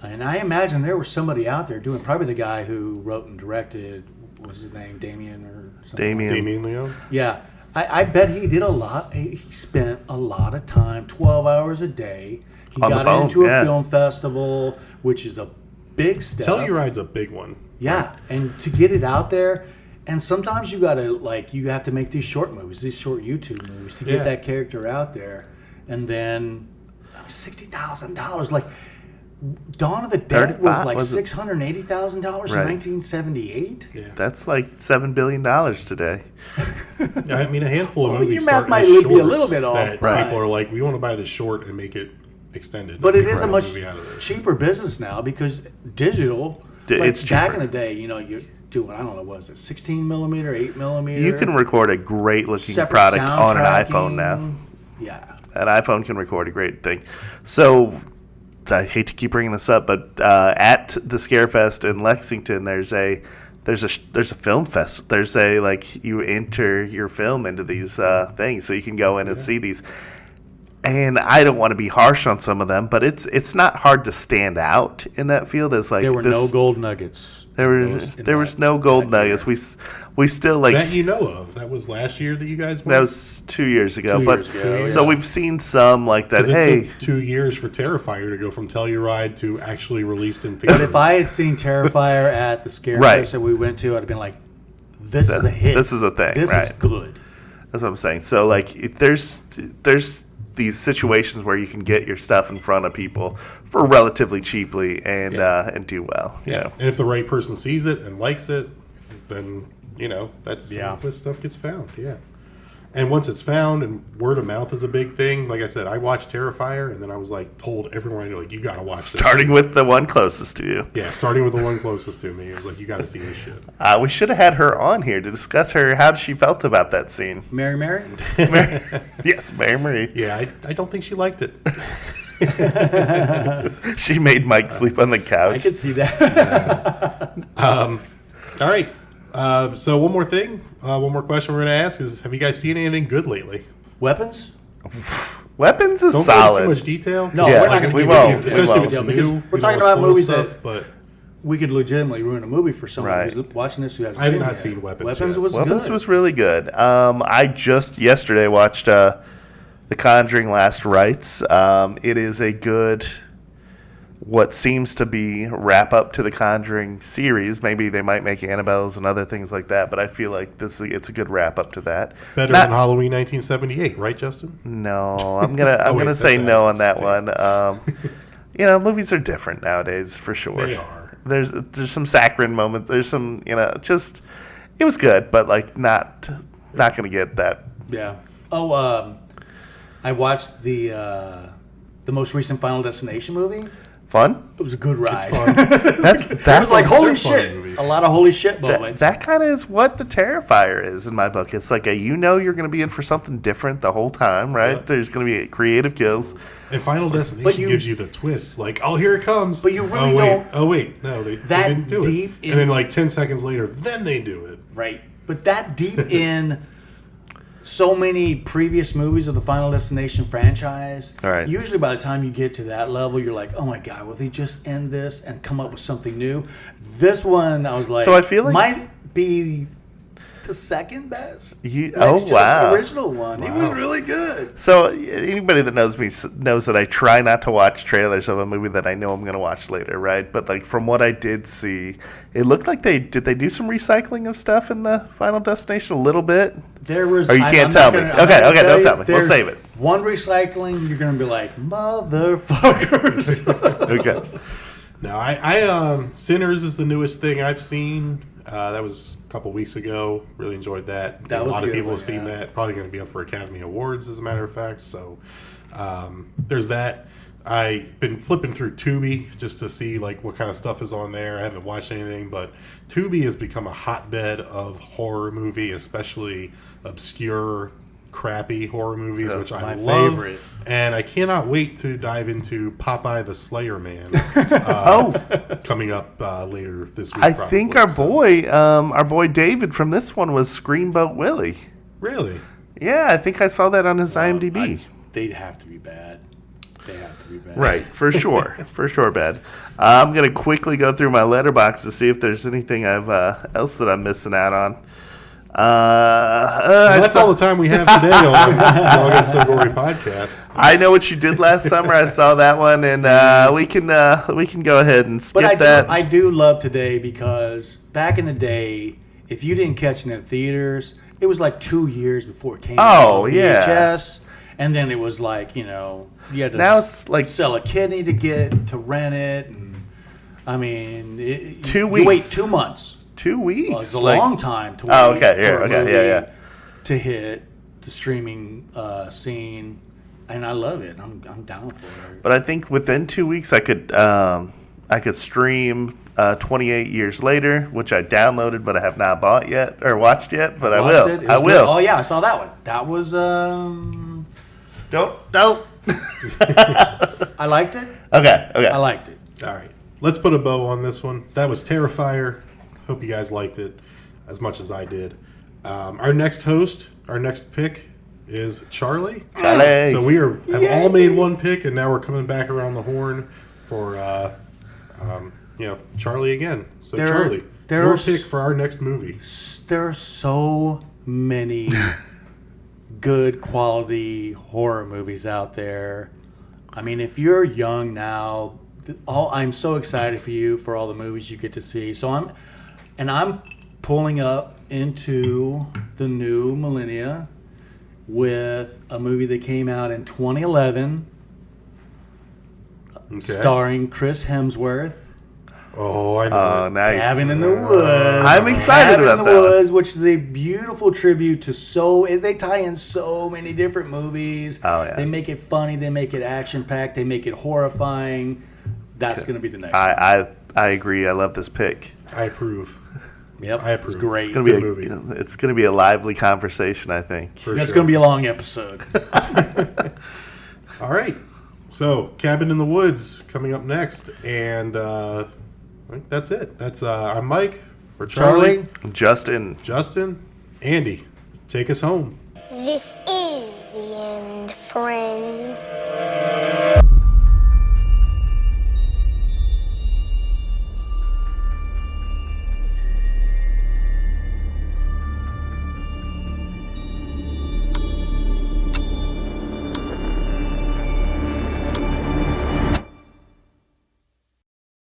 and I imagine there was somebody out there doing, probably the guy who wrote and directed, what was his name, Damien or something? Damien Leone. Yeah. I bet he did a lot. He spent a lot of time, 12 hours a day. He got into a film festival, which is a big step. Telluride's a big one. Yeah, and to get it out there, and sometimes you have to make these short movies, these short YouTube movies to get that character out there, and then $60,000. Like Dawn of the Dead was like $680,000 in 1978. Yeah. That's like $7 billion today. I mean, a handful of movies your math start might as be a shorts little bit off. that people are like, we want to buy this short and make it extended. But it is a much cheaper business now because digital. It's cheaper. Back cheaper. in the day, you're doing, I don't know, what is it, 16 millimeter, 8 millimeter? You can record a great looking product on an iPhone now. Yeah. An iPhone can record a great thing. So I hate to keep bringing this up, but at the Scarefest in Lexington, there's a film fest. There's you enter your film into these things, so you can go in and see these. And I don't want to be harsh on some of them, but it's not hard to stand out in that field. As like there were no gold nuggets. There was no gold nuggets. We still that of. That was last year that you guys went? That was 2 years ago. 2 years ago, so we've seen some like that. It took 2 years for Terrifier to go from Telluride to actually released in theaters. But if I had seen Terrifier at the Scarefest that we went to, I'd have been like, this is a hit. This is a thing. This right. is good. That's what I'm saying. So like, there's these situations where you can get your stuff in front of people for relatively cheaply and do well. You know? And if the right person sees it and likes it, then that's Yeah. this stuff gets found. Yeah. And once it's found, and word of mouth is a big thing. Like I said, I watched Terrifier, and then I was like told everyone I knew, like, you got to watch this. Starting with the one closest to you. Yeah, starting with the one closest to me. It was like, you got to see this shit. We should have had her on here to discuss how she felt about that scene. Mary? Yes, Mary Marie. Yeah, I don't think she liked it. She made Mike sleep on the couch. I could see that. All right. So one more thing, one more question we're going to ask is, have you guys seen anything good lately? Weapons? Weapons is Don't solid. go into too much detail. No, Yeah, we're not going to we give won't. you We won't. detail because New, we're we talking don't about spoil movies stuff, that but we could legitimately ruin a movie for someone Right. who's watching this who hasn't I have seen it not yet. seen Weapons Weapons yet. was Weapons good. was really good. I just yesterday watched The Conjuring Last Rites. It is a good, what seems to be wrap up to the Conjuring series. Maybe they might make Annabelle's and other things like that, but I feel like it's a good wrap up to that. better than Halloween 1978, right, Justin? No, I'm gonna wait, say that's no on that State. one. Movies are different nowadays for sure. They are. There's some saccharine moments. There's some just it was good, but like not gonna get that. Yeah. Oh, I watched the most recent Final Destination movie. Fun. It was a good ride. It's fun. That's It was like holy they're funny shit. movies. A lot of holy shit moments. That kind of is what the Terrifier is in my book. It's like you're going to be in for something different the whole time, right? Yeah. There's going to be creative kills. And Final Destination gives you the twist, like, oh, here it comes. But you really oh, wait. don't- Oh, wait. No, they That didn't do deep it. in- And then, like, 10 seconds later, then they do it. Right. But that deep in so many previous movies of the Final Destination franchise, All right. usually by the time you get to that level, you're like, oh my God, will they just end this and come up with something new? This one, I was like, So I feel like- might be the second best. Oh, next to wow. the original one. It was really good. So anybody that knows me knows that I try not to watch trailers of a movie that I know I'm going to watch later, right? But like from what I did see, it looked like they do some recycling of stuff in the Final Destination a little bit. There was. Or you can't tell me. Okay, don't tell me. We'll save it. One recycling, you're going to be like, motherfuckers. Okay. No, I Sinners is the newest thing I've seen. That was a couple weeks ago. Really enjoyed that. That a was lot a of good people one, have seen yeah. that. Probably going to be up for Academy Awards, as a matter of fact. So there's that. I've been flipping through Tubi just to see like what kind of stuff is on there. I haven't watched anything, but Tubi has become a hotbed of horror movie, especially obscure, crappy horror movies, which I my love. favorite. And I cannot wait to dive into Popeye the Slayer Man. Coming up later this week. I probably, think our so. boy David from this one was Screamboat Willie. Really? Yeah, I think I saw that on his IMDb. They'd have to be bad. They have to be bad. Right, for sure. For sure, bad. I'm going to quickly go through my letterbox to see if there's anything else that I'm missing out on. That's all the time we have today on the All Guts So Gory podcast. I Know What You Did Last Summer. I saw that one, and we can go ahead and skip But that. I do love today because back in the day, if you didn't catch it in the theaters, it was like 2 years before it came out on VHS. And then it was like, you had to Now it's like sell a kidney to rent it. And, I mean, 2 weeks. You wait 2 months. 2 weeks. Well, it's a long time to wait Oh, okay. Yeah, for a okay. movie Yeah. to hit the streaming scene. And I love it. I'm down for it. But I think within 2 weeks I could stream 28 Years Later, which I downloaded but I have not bought yet or watched yet. But I will. It was I good. will. Oh yeah, I saw that one. That was Don't. I liked it. Okay. I liked it. All right. Let's put a bow on this one. That was Terrifier. Hope you guys liked it as much as I did. Our next pick is Charlie. Charlie. So we have all made one pick, and now we're coming back around the horn for Charlie again. So Charlie, your pick for our next movie. There are so many good quality horror movies out there. I mean, if you're young now, I'm so excited for you for all the movies you get to see. So I'm pulling up into the new millennia with a movie that came out in 2011, starring Chris Hemsworth. Oh, I know. Oh, nice. Cabin in the Woods. I'm excited Cabin about in the that. Woods, which is a beautiful tribute to they tie in so many different movies. Oh, yeah. They make it funny. They make it action-packed. They make it horrifying. That's going to be the next one. I agree. I love this pick. I approve. Yep, I approve. it's great. It's gonna be a movie. It's gonna be a lively conversation, I think. It's going to be a long episode. All right. So, Cabin in the Woods coming up next, and I think that's it. That's I'm Mike for Charlie, Justin, Andy. Take us home. This is the end, friend.